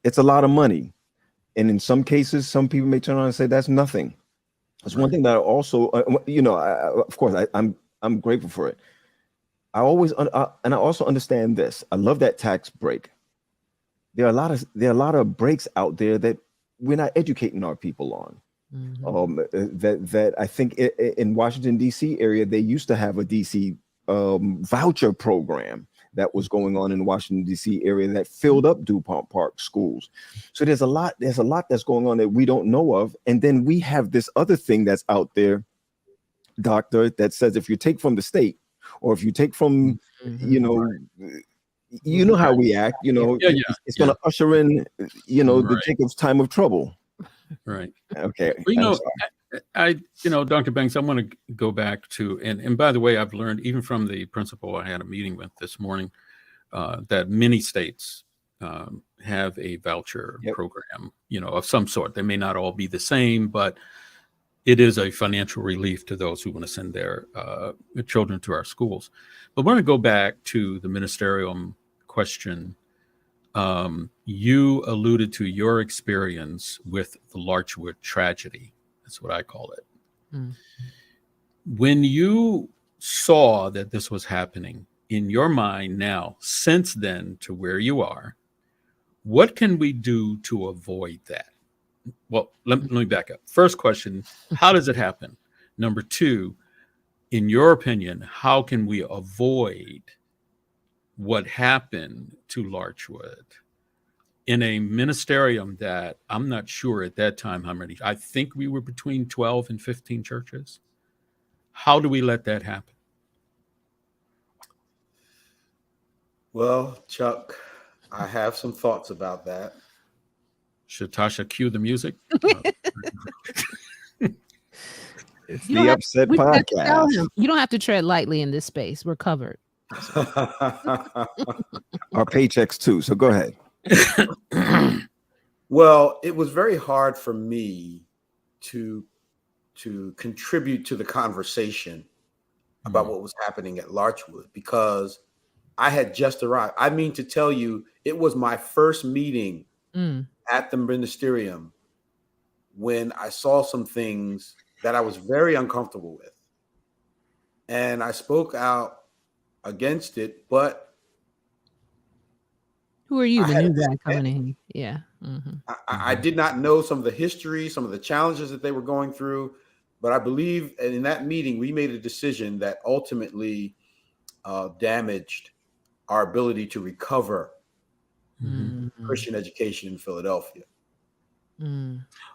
it's a lot of money. And in some cases, some people may turn around and say that's nothing. That's one thing that I also, of course, I'm grateful for it. I also understand this. I love that tax break. There are a lot of breaks out there that we're not educating our people on. That I think in Washington, D.C. area, they used to have a D.C. Voucher program that was going on in the Washington, D.C. area that filled up DuPont Park schools. So there's a lot that's going on that we don't know of. And then we have this other thing that's out there, doctor, that says if you take from the state or if you take from, you know how we act, it's going to usher in, the Jacob's time of trouble. Right. Okay. Well, Dr. Banks, I want to go back to, and by the way, I've learned even from the principal I had a meeting with this morning, that many states have a voucher program, of some sort. They may not all be the same, but it is a financial relief to those who want to send their children to our schools. But I want to go back to the ministerial question. You alluded to your experience with the Larchwood tragedy. That's what I call it. When you saw that this was happening in your mind now, since then to where you are, what can we do to avoid that? Well, let me back up. First question, how does it happen? Number 2, in your opinion, how can we avoid what happened to Larchwood in a ministerium that I'm not sure at that time how many, I think we were between 12 and 15 churches. How do we let that happen? Well, Chuck, I have some thoughts about that. Should Tasha cue the music? It's You the don't have, UpSet we have to tell podcast. him, you don't have to tread lightly in this space. We're covered. Our paychecks too. So go ahead. Well, it was very hard for me to contribute to the conversation about what was happening at Larchwood because I had just arrived. I mean to tell you, it was my first meeting at the ministerium when I saw some things that I was very uncomfortable with. And I spoke out against it, but Who are you, I the had new a guy coming in? Yeah. I did not know some of the history, some of the challenges that they were going through, but I believe in that meeting, we made a decision that ultimately damaged our ability to recover Christian education in Philadelphia.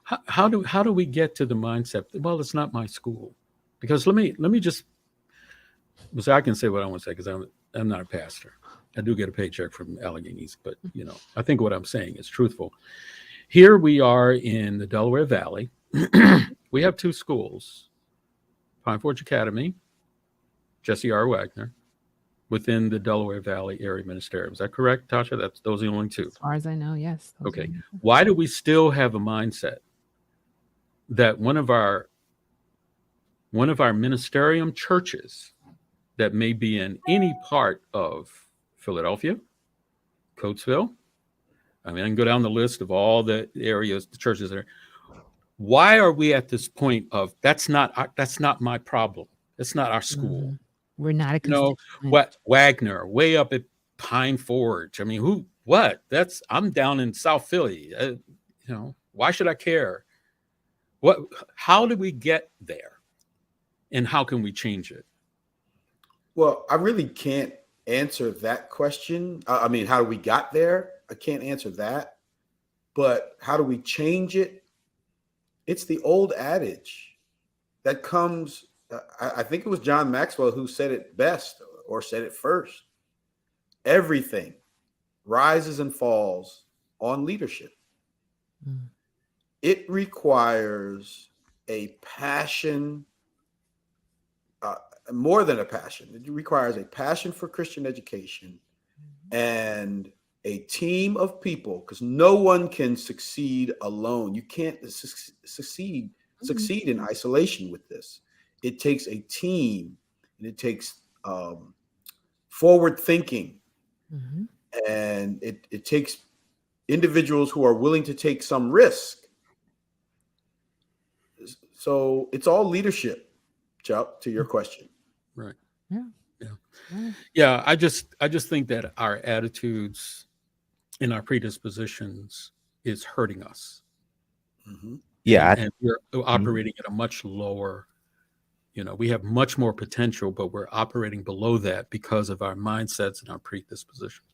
How do we get to the mindset? Well, it's not my school, because let me just, so I can say what I want to say because I'm not a pastor. I do get a paycheck from Alleghenies, but I think what I'm saying is truthful. Here we are in the Delaware Valley. We have two schools, Pine Forge Academy, Jesse R. Wagner, within the Delaware Valley area ministerium. Is that correct, Tasha? Those are the only two. As far as I know, yes. Okay. Why do we still have a mindset that one of our ministerium churches that may be in any part of Philadelphia, Coatesville, I mean, I can go down the list of all the areas, the churches there. Why are we at this point of that's not my problem? That's not our school. We're not a what Wagner way up at Pine Forge. I mean, I'm down in South Philly. Why should I care? How did we get there? And how can we change it? Well, I really can't answer that question. I mean, how we got there, I can't answer that. But how do we change it? It's the old adage that comes, I think it was John Maxwell who said it best or said it first. Everything rises and falls on leadership. It requires a passion, more than a passion. It requires a passion for Christian education and a team of people, because no one can succeed alone. You can't succeed in isolation with this. It takes a team, and it takes forward thinking, and it takes individuals who are willing to take some risk. So it's all leadership, Chuck, to your question. Right. Yeah. I just think that our attitudes and our predispositions is hurting us. Yeah. And we're operating at a much lower, we have much more potential, but we're operating below that because of our mindsets and our predispositions.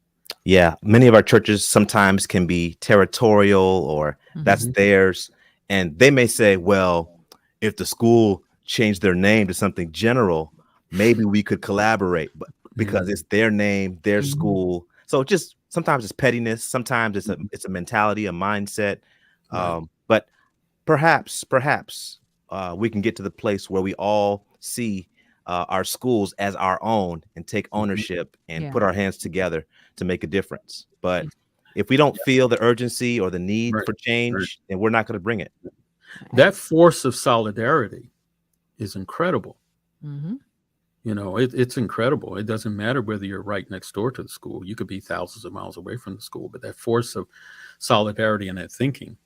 Yeah. Many of our churches sometimes can be territorial or that's theirs. And they may say, well, if the school changed their name to something general, maybe we could collaborate, but because it's their name, their school. So just sometimes it's pettiness. Sometimes it's a mentality, a mindset. But perhaps we can get to the place where we all see our schools as our own and take ownership and put our hands together to make a difference. But if we don't feel the urgency or the need for change, then we're not going to bring it. That force of solidarity is incredible. It's incredible. It doesn't matter whether you're right next door to the school. You could be thousands of miles away from the school, but that force of solidarity and that thinking,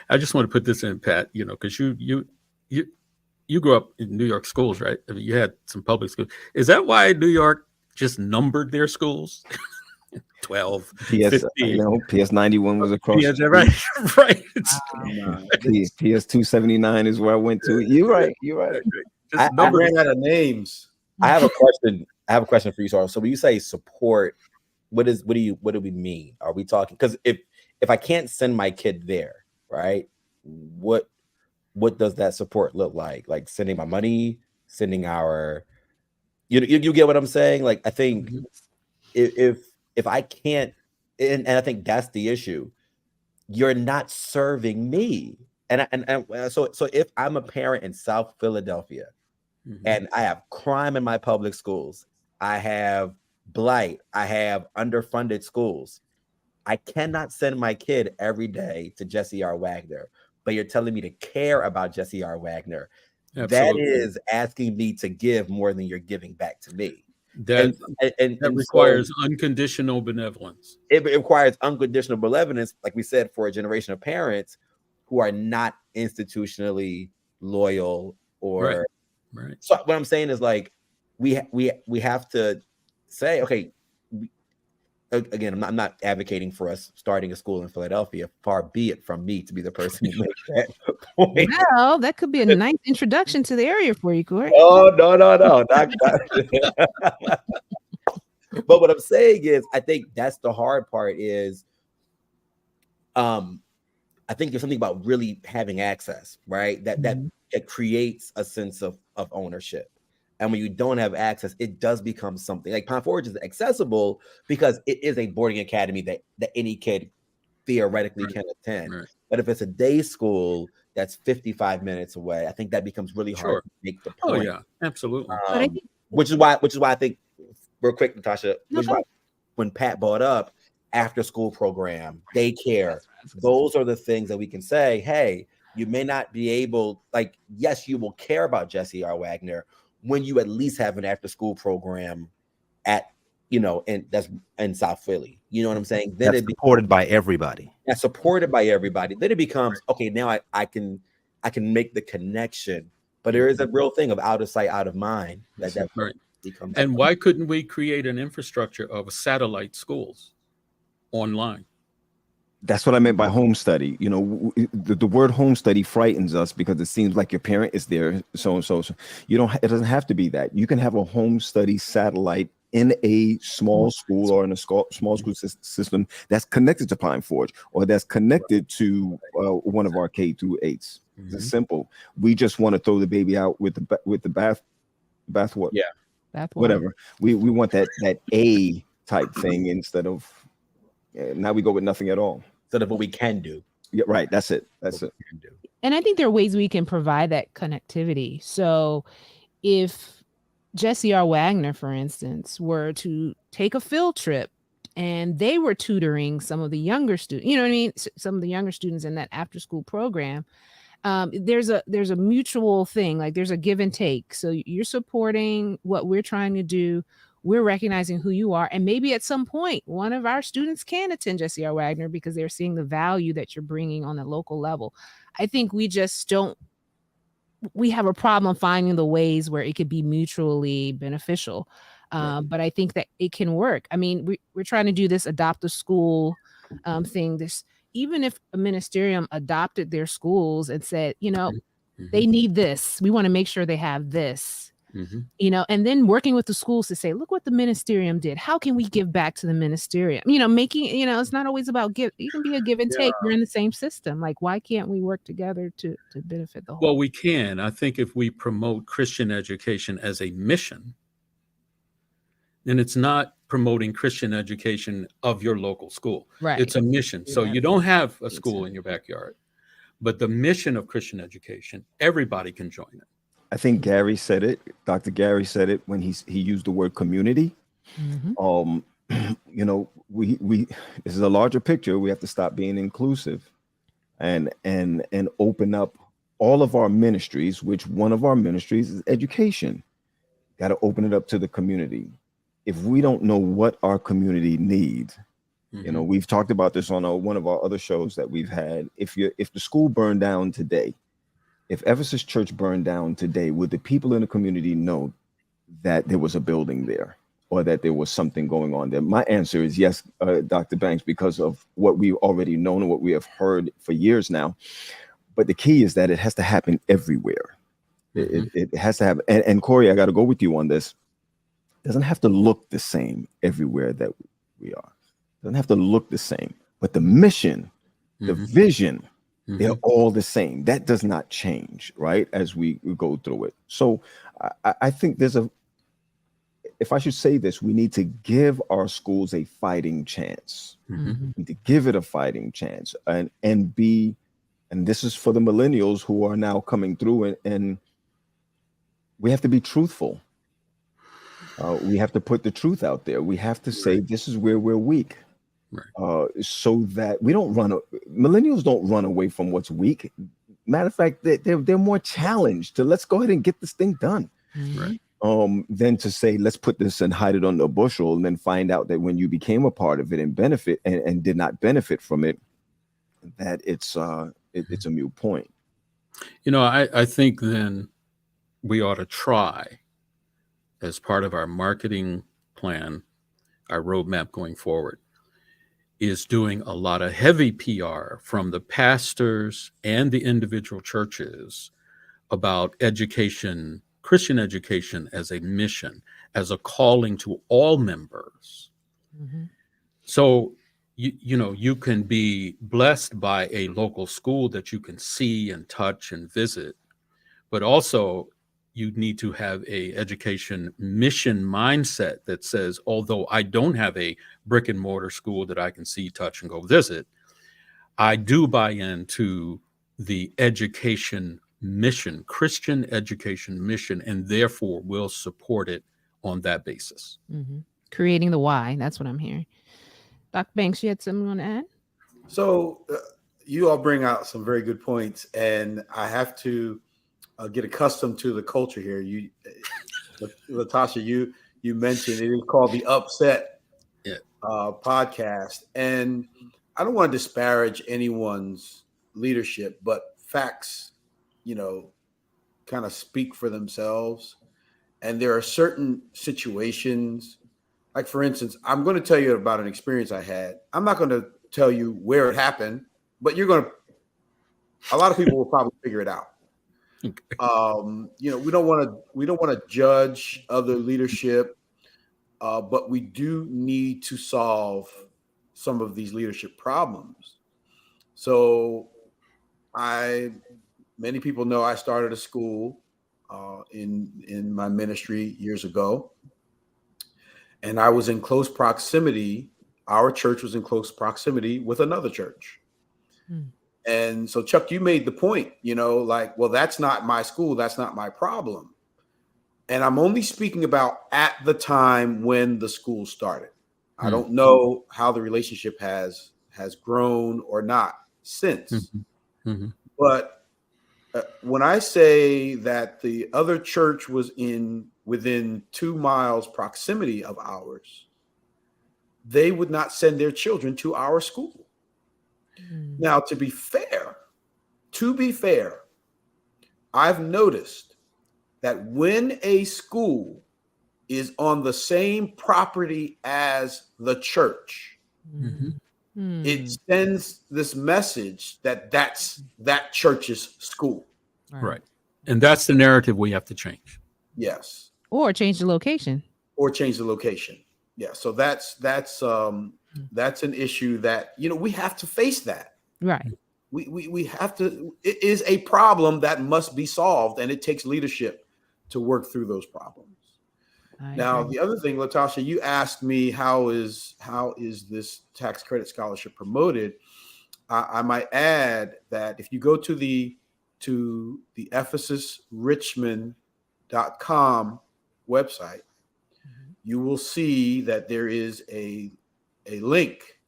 I just want to put this in, Pat, because you grew up in New York schools, right? I mean, you had some public schools. Is that why New York just numbered their schools? 12, 15. PS 91 was across. Yeah, right. Right. PS 279 is where I went to. You're right. I ran out of names. I have a question. For you, Saul. So when you say support, what do we mean? Are we talking? Because if I can't send my kid there, right? What does that support look like? Like sending my money, sending our, you get what I'm saying? Like I think if I can't and I think that's the issue. You're not serving me. And so if I'm a parent in South Philadelphia and I have crime in my public schools, I have blight, I have underfunded schools, I cannot send my kid every day to Jesse R. Wagner, but you're telling me to care about Jesse R. Wagner. Absolutely. That is asking me to give more than you're giving back to me. That requires unconditional benevolence. It requires unconditional benevolence, like we said, for a generation of parents who are not institutionally loyal or right. So what I'm saying is, like, we have to say, okay, again, I'm not advocating for us starting a school in Philadelphia. Far be it from me to be the person who makes that point. Well, that could be a nice introduction to the area for you, Corey. Oh, no. But what I'm saying is, I think that's the hard part is, I think there's something about really having access, right? That it creates a sense of ownership. And when you don't have access, it does become something like Pine Forge is accessible because it is a boarding academy that any kid theoretically can attend. Right. But if it's a day school that's 55 minutes away, I think that becomes really hard to make the point. Oh, yeah, absolutely. Which is why I think, real quick, Natasha, which is why when Pat brought up after school program, daycare, those are the things that we can say, hey, you may not be able, like, yes, you will care about Jesse R. Wagner when you at least have an after school program at, and that's in South Philly. You know what I'm saying? Then it's supported by everybody. That's supported by everybody. Then it becomes, okay, now I can make the connection. But there is a real thing of out of sight, out of mind that becomes. And why couldn't we create an infrastructure of satellite schools online? That's what I meant by home study. The word home study frightens us because it seems like your parent is there. So you don't. It doesn't have to be that. You can have a home study satellite in a small school or in a small school system that's connected to Pine Forge or that's connected to one of our K through 8s. It's simple. We just want to throw the baby out with the bath water. Yeah, bath water. Whatever. We want that A type thing instead of now we go with nothing at all. Instead of what we can do. Yeah, right. That's it. And I think there are ways we can provide that connectivity. So if Jesse R. Wagner, for instance, were to take a field trip and they were tutoring some of the younger students, some of the younger students in that after school program, there's a mutual thing, like there's a give and take. So you're supporting what we're trying to do. We're recognizing who you are. And maybe at some point, one of our students can attend Jesse R. Wagner because they're seeing the value that you're bringing on a local level. I think we have a problem finding the ways where it could be mutually beneficial. But I think that it can work. I mean, we're trying to do this adopt a school thing. Even if a ministerium adopted their schools and said, they need this, we want to make sure they have this. And then working with the schools to say, look what the ministerium did. How can we give back to the ministerium? Making, it's not always about give. You can be a give and take. We're in the same system. Like, why can't we work together to benefit the whole? Well, we can. I think if we promote Christian education as a mission, then it's not promoting Christian education of your local school. Right. It's a mission. So you don't have a school in your backyard, but the mission of Christian education, everybody can join it. I think Gary said it. Dr. Gary said it when he used the word community. We this is a larger picture. We have to stop being inclusive and open up all of our ministries, which one of our ministries is education. Got to open it up to the community. If we don't know what our community needs, we've talked about this on one of our other shows that we've had. If the school burned down today, if Ephesus Church burned down today, would the people in the community know that there was a building there or that there was something going on there? My answer is yes, Dr. Banks, because of what we've already known and what we have heard for years now. But the key is that it has to happen everywhere. It has to happen. And Corey, I got to go with you on this. It doesn't have to look the same everywhere that we are. It doesn't have to look the same. But the mission, the vision, they're all the same. That does not change, right? As we go through it. So I think there's if I should say this, we need to give our schools a fighting chance. Mhm. We need to give it a fighting chance, and this is for the millennials who are now coming through, and we have to be truthful. We have to put the truth out there. We have to say this is where we're weak, so that we don't millennials don't run away from what's weak. Matter of fact, they're more challenged to let's go ahead and get this thing done. Right. Than to say let's put this and hide it under a bushel, and then find out that when you became a part of it and benefit and did not benefit from it, that it's a moot point. I think then we ought to try, as part of our marketing plan, our roadmap going forward, is doing a lot of heavy PR from the pastors and the individual churches about education, Christian education as a mission, as a calling to all members. Mm-hmm. So, you can be blessed by a local school that you can see and touch and visit, but also you need to have a education mission mindset that says, although I don't have a brick and mortar school that I can see, touch, and go visit, I do buy into the education mission, Christian education mission, and therefore will support it on that basis. Mm-hmm. Creating the why. That's what I'm hearing. Dr. Banks, you had something you want to add? So you all bring out some very good points, and I have to get accustomed to the culture here. Latasha, you mentioned it is called the UpSet podcast, and I don't want to disparage anyone's leadership, but facts, kind of speak for themselves. And there are certain situations, like for instance, I'm going to tell you about an experience I had. I'm not going to tell you where it happened, but a lot of people will probably figure it out. We don't want to judge other leadership, but we do need to solve some of these leadership problems. So many people know I started a school in my ministry years ago, and I was in close proximity. Our church was in close proximity with another church. And so, Chuck, you made the point, well, that's not my school. That's not my problem. And I'm only speaking about at the time when the school started. I don't know how the relationship has grown or not since. Mm-hmm. But when I say that the other church was within 2 miles proximity of ours, they would not send their children to our school. Now, to be fair, I've noticed that when a school is on the same property as the church, it sends this message that that's that church's school. Right. And that's the narrative we have to change. Yes. Or change the location. Yeah. So that's an issue that, we have to face that. Right. We have to, it is a problem that must be solved, and it takes leadership to work through those problems. Now, the other thing, Latasha, you asked me, how is this tax credit scholarship promoted? I might add that if you go to the EphesusRichmond.com website, you will see that there is a link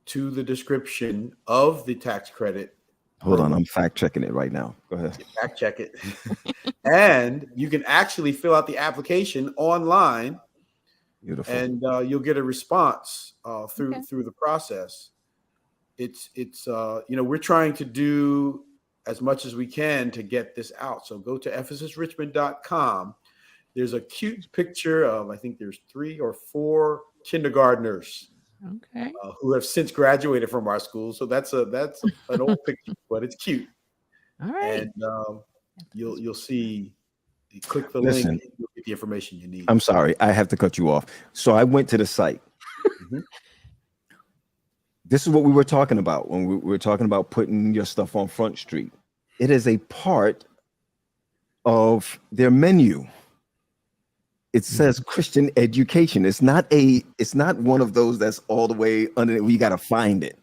to the description of the tax credit. Hold on, I'm fact checking it right now. Go ahead. Fact check it. And you can actually fill out the application online. Beautiful. And you'll get a response through the process. It's we're trying to do as much as we can to get this out. So go to EphesusRichmond.com. There's a cute picture of, I think there's 3 or 4 kindergartners who have since graduated from our school. So that's an old picture, but it's cute. All right. And you'll see. You click the link, and you'll get the information you need. I'm sorry, I have to cut you off. So I went to the site. This is what we were talking about when we were talking about putting your stuff on Front Street. It is a part of their menu. it says Christian education. It's not one of those that's all the way under. We got to find it.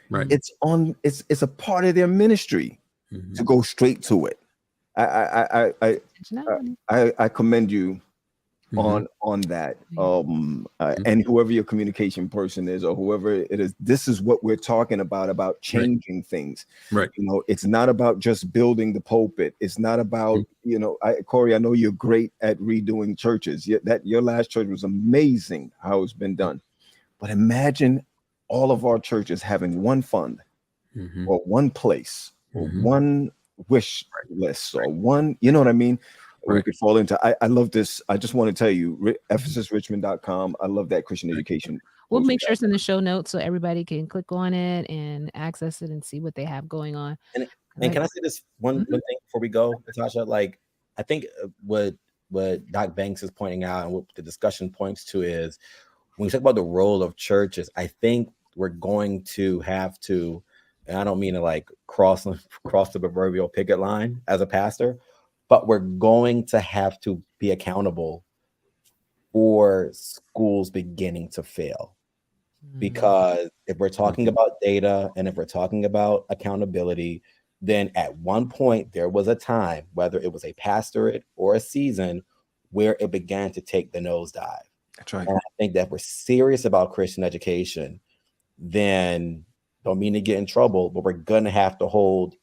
Right. It's a part of their ministry to go straight to it. I commend you on that. And whoever your communication person is, or whoever it is, this is what we're talking about changing things. Right. You know, it's not about just building the pulpit. It's not about, Corey, I know you're great at redoing churches. Your last church was amazing how it's been done. But imagine all of our churches having one fund or one place or one wish list or one, you know what I mean? We could fall into. I love this. I just want to tell you, EphesusRichmond.com. I love that Christian education. We'll make sure it's in the show notes so everybody can click on it and access it and see what they have going on. And can I say this one thing before we go, Natasha? Like, I think what Doc Banks is pointing out and what the discussion points to is when we talk about the role of churches, I think we're going to have to, and I don't mean to like cross the proverbial picket line as a pastor, but we're going to have to be accountable for schools beginning to fail. Because if we're talking about data and if we're talking about accountability, then at one point there was a time, whether it was a pastorate or a season, where it began to take the nosedive. That's right. And I think that if we're serious about Christian education, then don't mean to get in trouble, but we're going to have to hold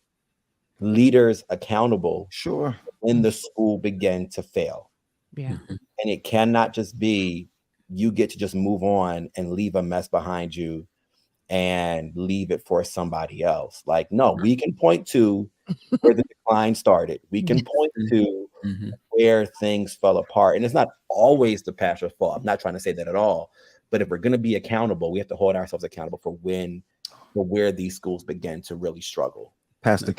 leaders accountable. Sure. When the school began to fail. Yeah. And it cannot just be you get to just move on and leave a mess behind you and leave it for somebody else. Like, no, we can point to where the decline started. We can point to where things fell apart. And it's not always the pastor's fault. I'm not trying to say that at all. But if we're going to be accountable, we have to hold ourselves accountable for where these schools began to really struggle. Pastor,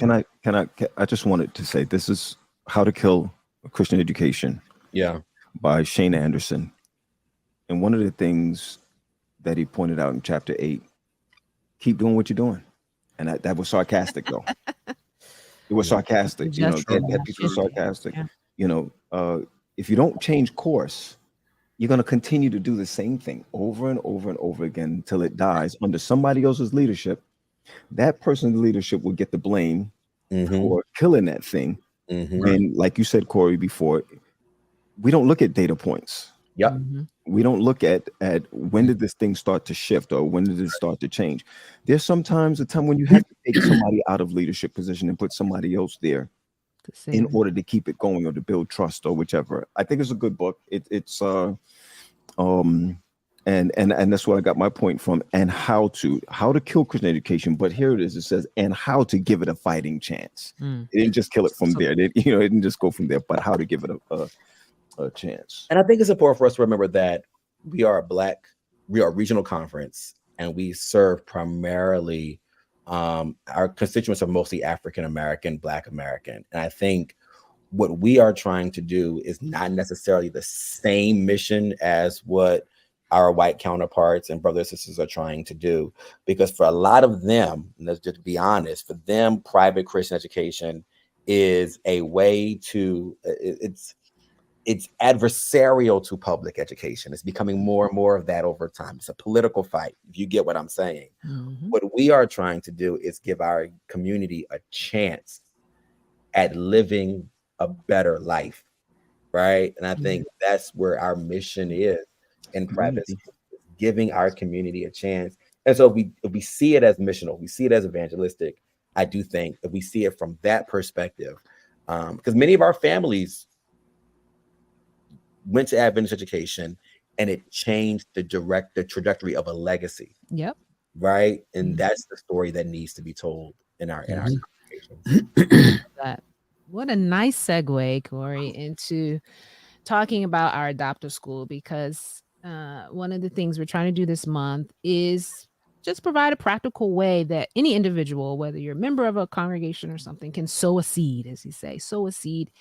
I just wanted to say, this is How to Kill Christian Education. Yeah. By Shane Anderson. And one of the things that he pointed out in chapter 8, keep doing what you're doing. And that was sarcastic, though. It was sarcastic. That piece was sarcastic. Yeah. If you don't change course, you're going to continue to do the same thing over and over and over again until it dies under somebody else's leadership. That person's leadership will get the blame for killing that thing. And like you said, Corey, before, we don't look at data points. Yep. We don't look at when did this thing start to shift or when did it start to change. There's sometimes a time when you have to take somebody out of leadership position and put somebody else there in order to keep it going or to build trust or whichever. I think it's a good book. It's and that's where I got my point from. And how to kill Christian education. But here it is. It says, and how to give it a fighting chance. It didn't just kill it from there. It didn't just go from there, but how to give it a chance. And I think it's important for us to remember that we are a regional conference, and we serve primarily our constituents are mostly African American, Black American. And I think what we are trying to do is not necessarily the same mission as what our white counterparts and brothers and sisters are trying to do, because for a lot of them, and let's just be honest, for them, private Christian education is a way to it's adversarial to public education. It's becoming more and more of that over time. It's a political fight, if you get what I'm saying. What we are trying to do is give our community a chance at living a better life, right? And I think that's where our mission is in private schools, giving our community a chance. And so if we see it as missional, we see it as evangelistic, I do think if we see it from that perspective, because many of our families went to Adventist education and it changed the trajectory of a legacy. Yep. Right. And that's the story that needs to be told in our conversations. What a nice segue, Corey, into talking about our adoptive school, because one of the things we're trying to do this month is just provide a practical way that any individual, whether you're a member of a congregation or something, can sow a seed, as you say, sow a seed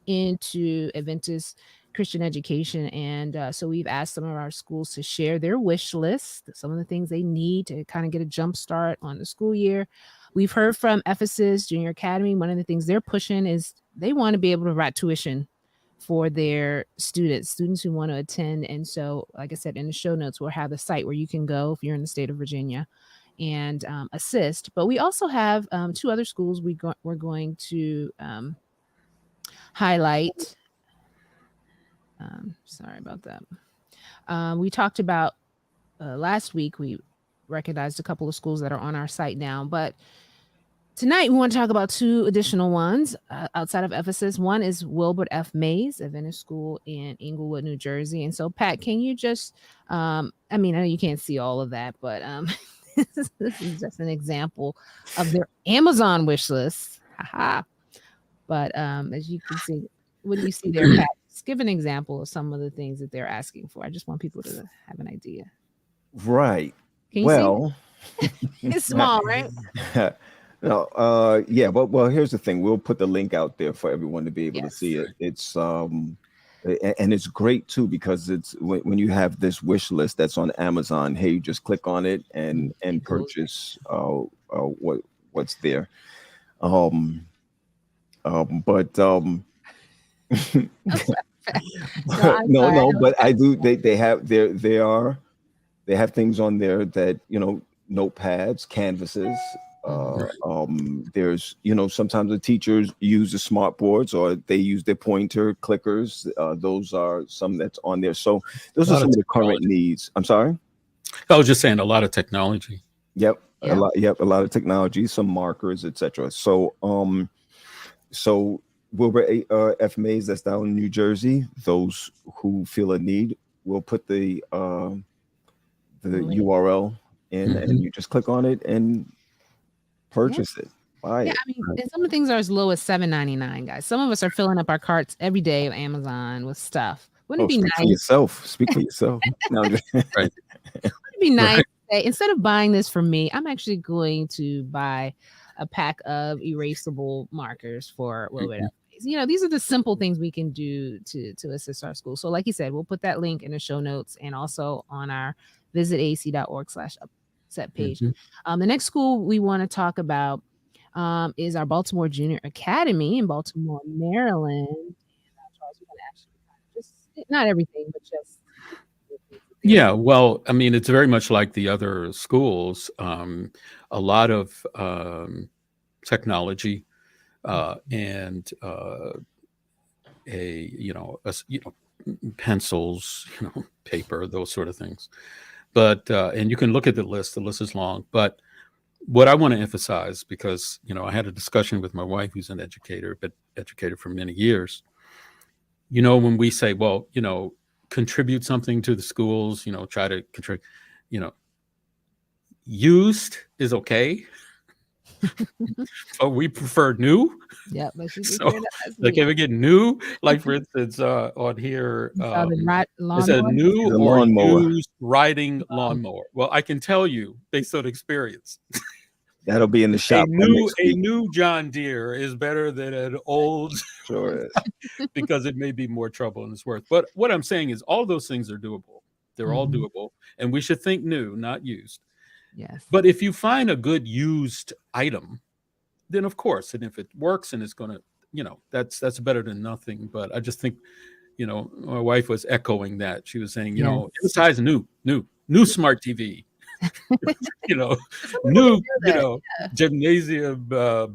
into Adventist Christian education. And so we've asked some of our schools to share their wish list, some of the things they need to kind of get a jump start on the school year. We've heard from Ephesus Junior Academy. One of the things they're pushing is they want to be able to provide tuition for their students who want to attend. And so, like I said, in the show notes, we'll have a site where you can go if you're in the state of Virginia and assist. But we also have 2 other schools we're going to highlight. Sorry about that. We talked about last week, we recognized a couple of schools that are on our site now, but tonight we want to talk about 2 additional ones outside of Ephesus. One is Wilbert F. Mays Adventist School in Englewood, New Jersey. And so, Pat, can you just, I know you can't see all of that, but this is just an example of their Amazon wish list. But as you can see, when you see their Pat, just give an example of some of the things that they're asking for. I just want people to have an idea. Right. Can you Well, see? It's small, right? no, yeah, but well, here's the thing. We'll put the link out there for everyone to be able to see it. It's and it's great too, because it's when you have this wish list that's on Amazon, hey, you just click on it and purchase what's there. But I do. They have things on there that, notepads, canvases. There's, sometimes the teachers use the smart boards or they use their pointer clickers. Those are some that's on there. So those are some of the current needs. I'm sorry. I was just saying a lot of technology. Yep. Yeah. A lot of technology, some markers, etc. So, Wilbur F. Mays, that's down in New Jersey. Those who feel a need, we'll put the URL in, and you just click on it and purchase it. Buy it. And some of the things are as low as $7.99, guys. Some of us are filling up our carts every day of Amazon with stuff. Wouldn't it be nice? Speak for yourself. No, right. Wouldn't it be nice to say, instead of buying this for me, I'm actually going to buy a pack of erasable markers for Wilbur. These are the simple things we can do to assist our school. So like you said, we'll put that link in the show notes and also on our visitac.org/UpSet page. The next school we want to talk about is our Baltimore Junior Academy in Baltimore, Maryland. And Charles, we're going to actually just not everything, but just. Yeah, well, it's very much like the other schools. A lot of technology and pencils, paper, those sort of things. But and you can look at the list. The list is long. But what I want to emphasize, because I had a discussion with my wife, who's an educator, but educated for many years. When we say, well, contribute something to the schools, try to contribute, used is okay. But we prefer new. Yeah, so like if we get new, like for instance, on here, it's a new or used riding lawnmower. Well, I can tell you based on experience, that'll be in the shop. A new John Deere is better than an old, sure is. because it may be more trouble than it's worth. But what I'm saying is all those things are doable. They're all doable, and we should think new, not used. Yes. But if you find a good used item, then of course, and if it works and it's going to, that's better than nothing. But I just think, my wife was echoing that. She was saying, emphasize new smart TV, new, gymnasium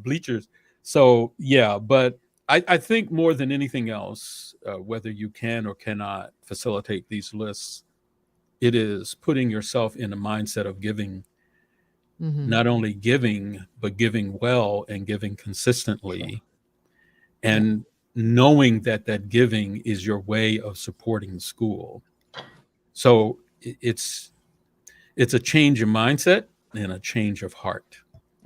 bleachers. So, yeah, but I think more than anything else, whether you can or cannot facilitate these lists, it is putting yourself in a mindset of giving, not only giving, but giving well and giving consistently, and knowing that giving is your way of supporting the school. So it's a change of mindset and a change of heart.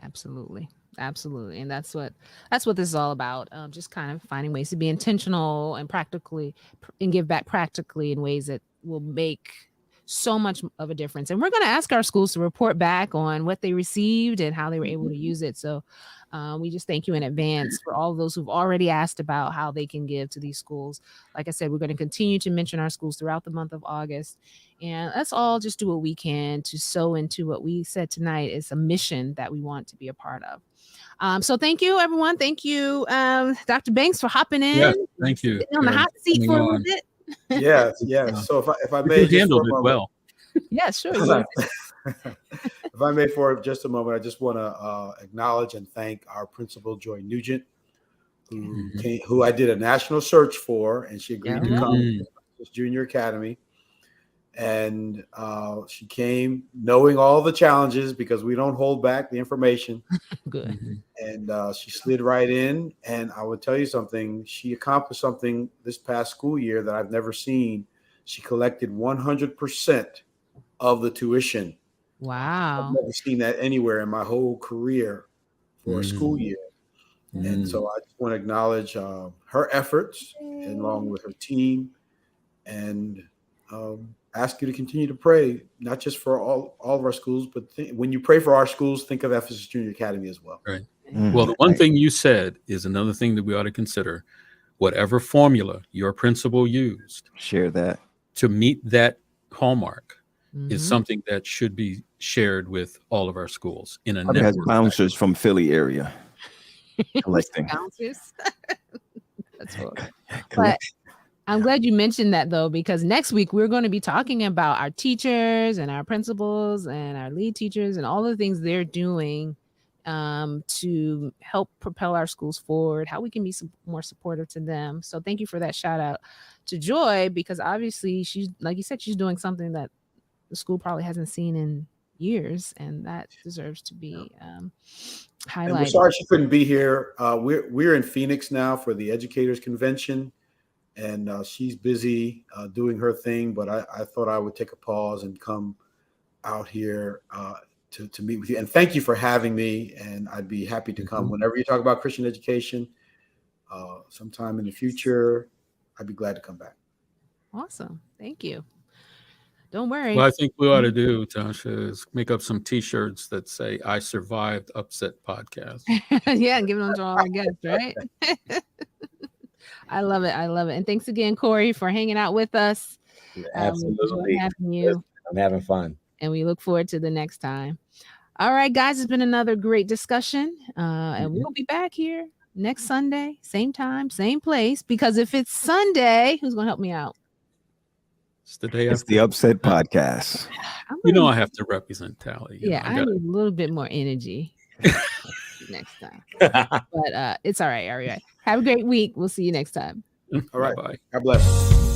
Absolutely. And that's what this is all about. Just kind of finding ways to be intentional and practically and give back practically in ways that will make so much of a difference. And we're going to ask our schools to report back on what they received and how they were able to use it. So we just thank you in advance for all of those who've already asked about how they can give to these schools. Like I said, we're going to continue to mention our schools throughout the month of August. And let's all just do what we can to sow into what we said tonight is a mission that we want to be a part of. So thank you, everyone. Thank you, Dr. Banks, for hopping in. Yeah, thank you. Sitting on the hot seat for a little bit. Yeah. So if I may, You just handled for a it moment, well. Yeah, sure. if I may, for just a moment, I just want to acknowledge and thank our principal, Joy Nugent, who I did a national search for, and she agreed to come to this Junior Academy. And she came knowing all the challenges, because we don't hold back the information. Good. And she slid right in. And I would tell you something. She accomplished something this past school year that I've never seen. She collected 100% of the tuition. Wow. I've never seen that anywhere in my whole career for a school year. And so I just want to acknowledge her efforts along with her team, and ask you to continue to pray, not just for all of our schools, but when you pray for our schools, think of Ephesus Junior Academy as well. Right. Well, the one thing you said is another thing that we ought to consider. Whatever formula your principal used, Share that to meet that hallmark is something that should be shared with all of our schools in a network. Has bouncers from Philly area collecting. Bouncers. That's cool. But I'm glad you mentioned that, though, because next week we're going to be talking about our teachers and our principals and our lead teachers and all the things they're doing to help propel our schools forward, how we can be more supportive to them. So thank you for that shout out to Joy, because obviously she's, like you said, she's doing something that the school probably hasn't seen in years, and that deserves to be highlighted. And we're sorry she couldn't be here. We're in Phoenix now for the Educators Convention, and she's busy doing her thing. But I thought I would take a pause and come out here to meet with you. And thank you for having me. And I'd be happy to come whenever you talk about Christian education sometime in the future. I'd be glad to come back. Awesome. Thank you. Don't worry. Well, I think we ought to do, Tasha, is make up some T-shirts that say "I survived UpSet podcast." Yeah, and give them to all our guests, right? I love it. I love it. And thanks again, Corey, for hanging out with us. Absolutely. Having you. I'm having fun. And we look forward to the next time. All right, guys, it's been another great discussion. And we'll be back here next Sunday, same time, same place. Because if it's Sunday, who's going to help me out? It's the day It's the UpSet podcast. You know I have to represent Tally. Yeah, I need a little bit more energy next time. But it's all right. All right. Have a great week. We'll see you next time. All right. Bye-bye. God bless.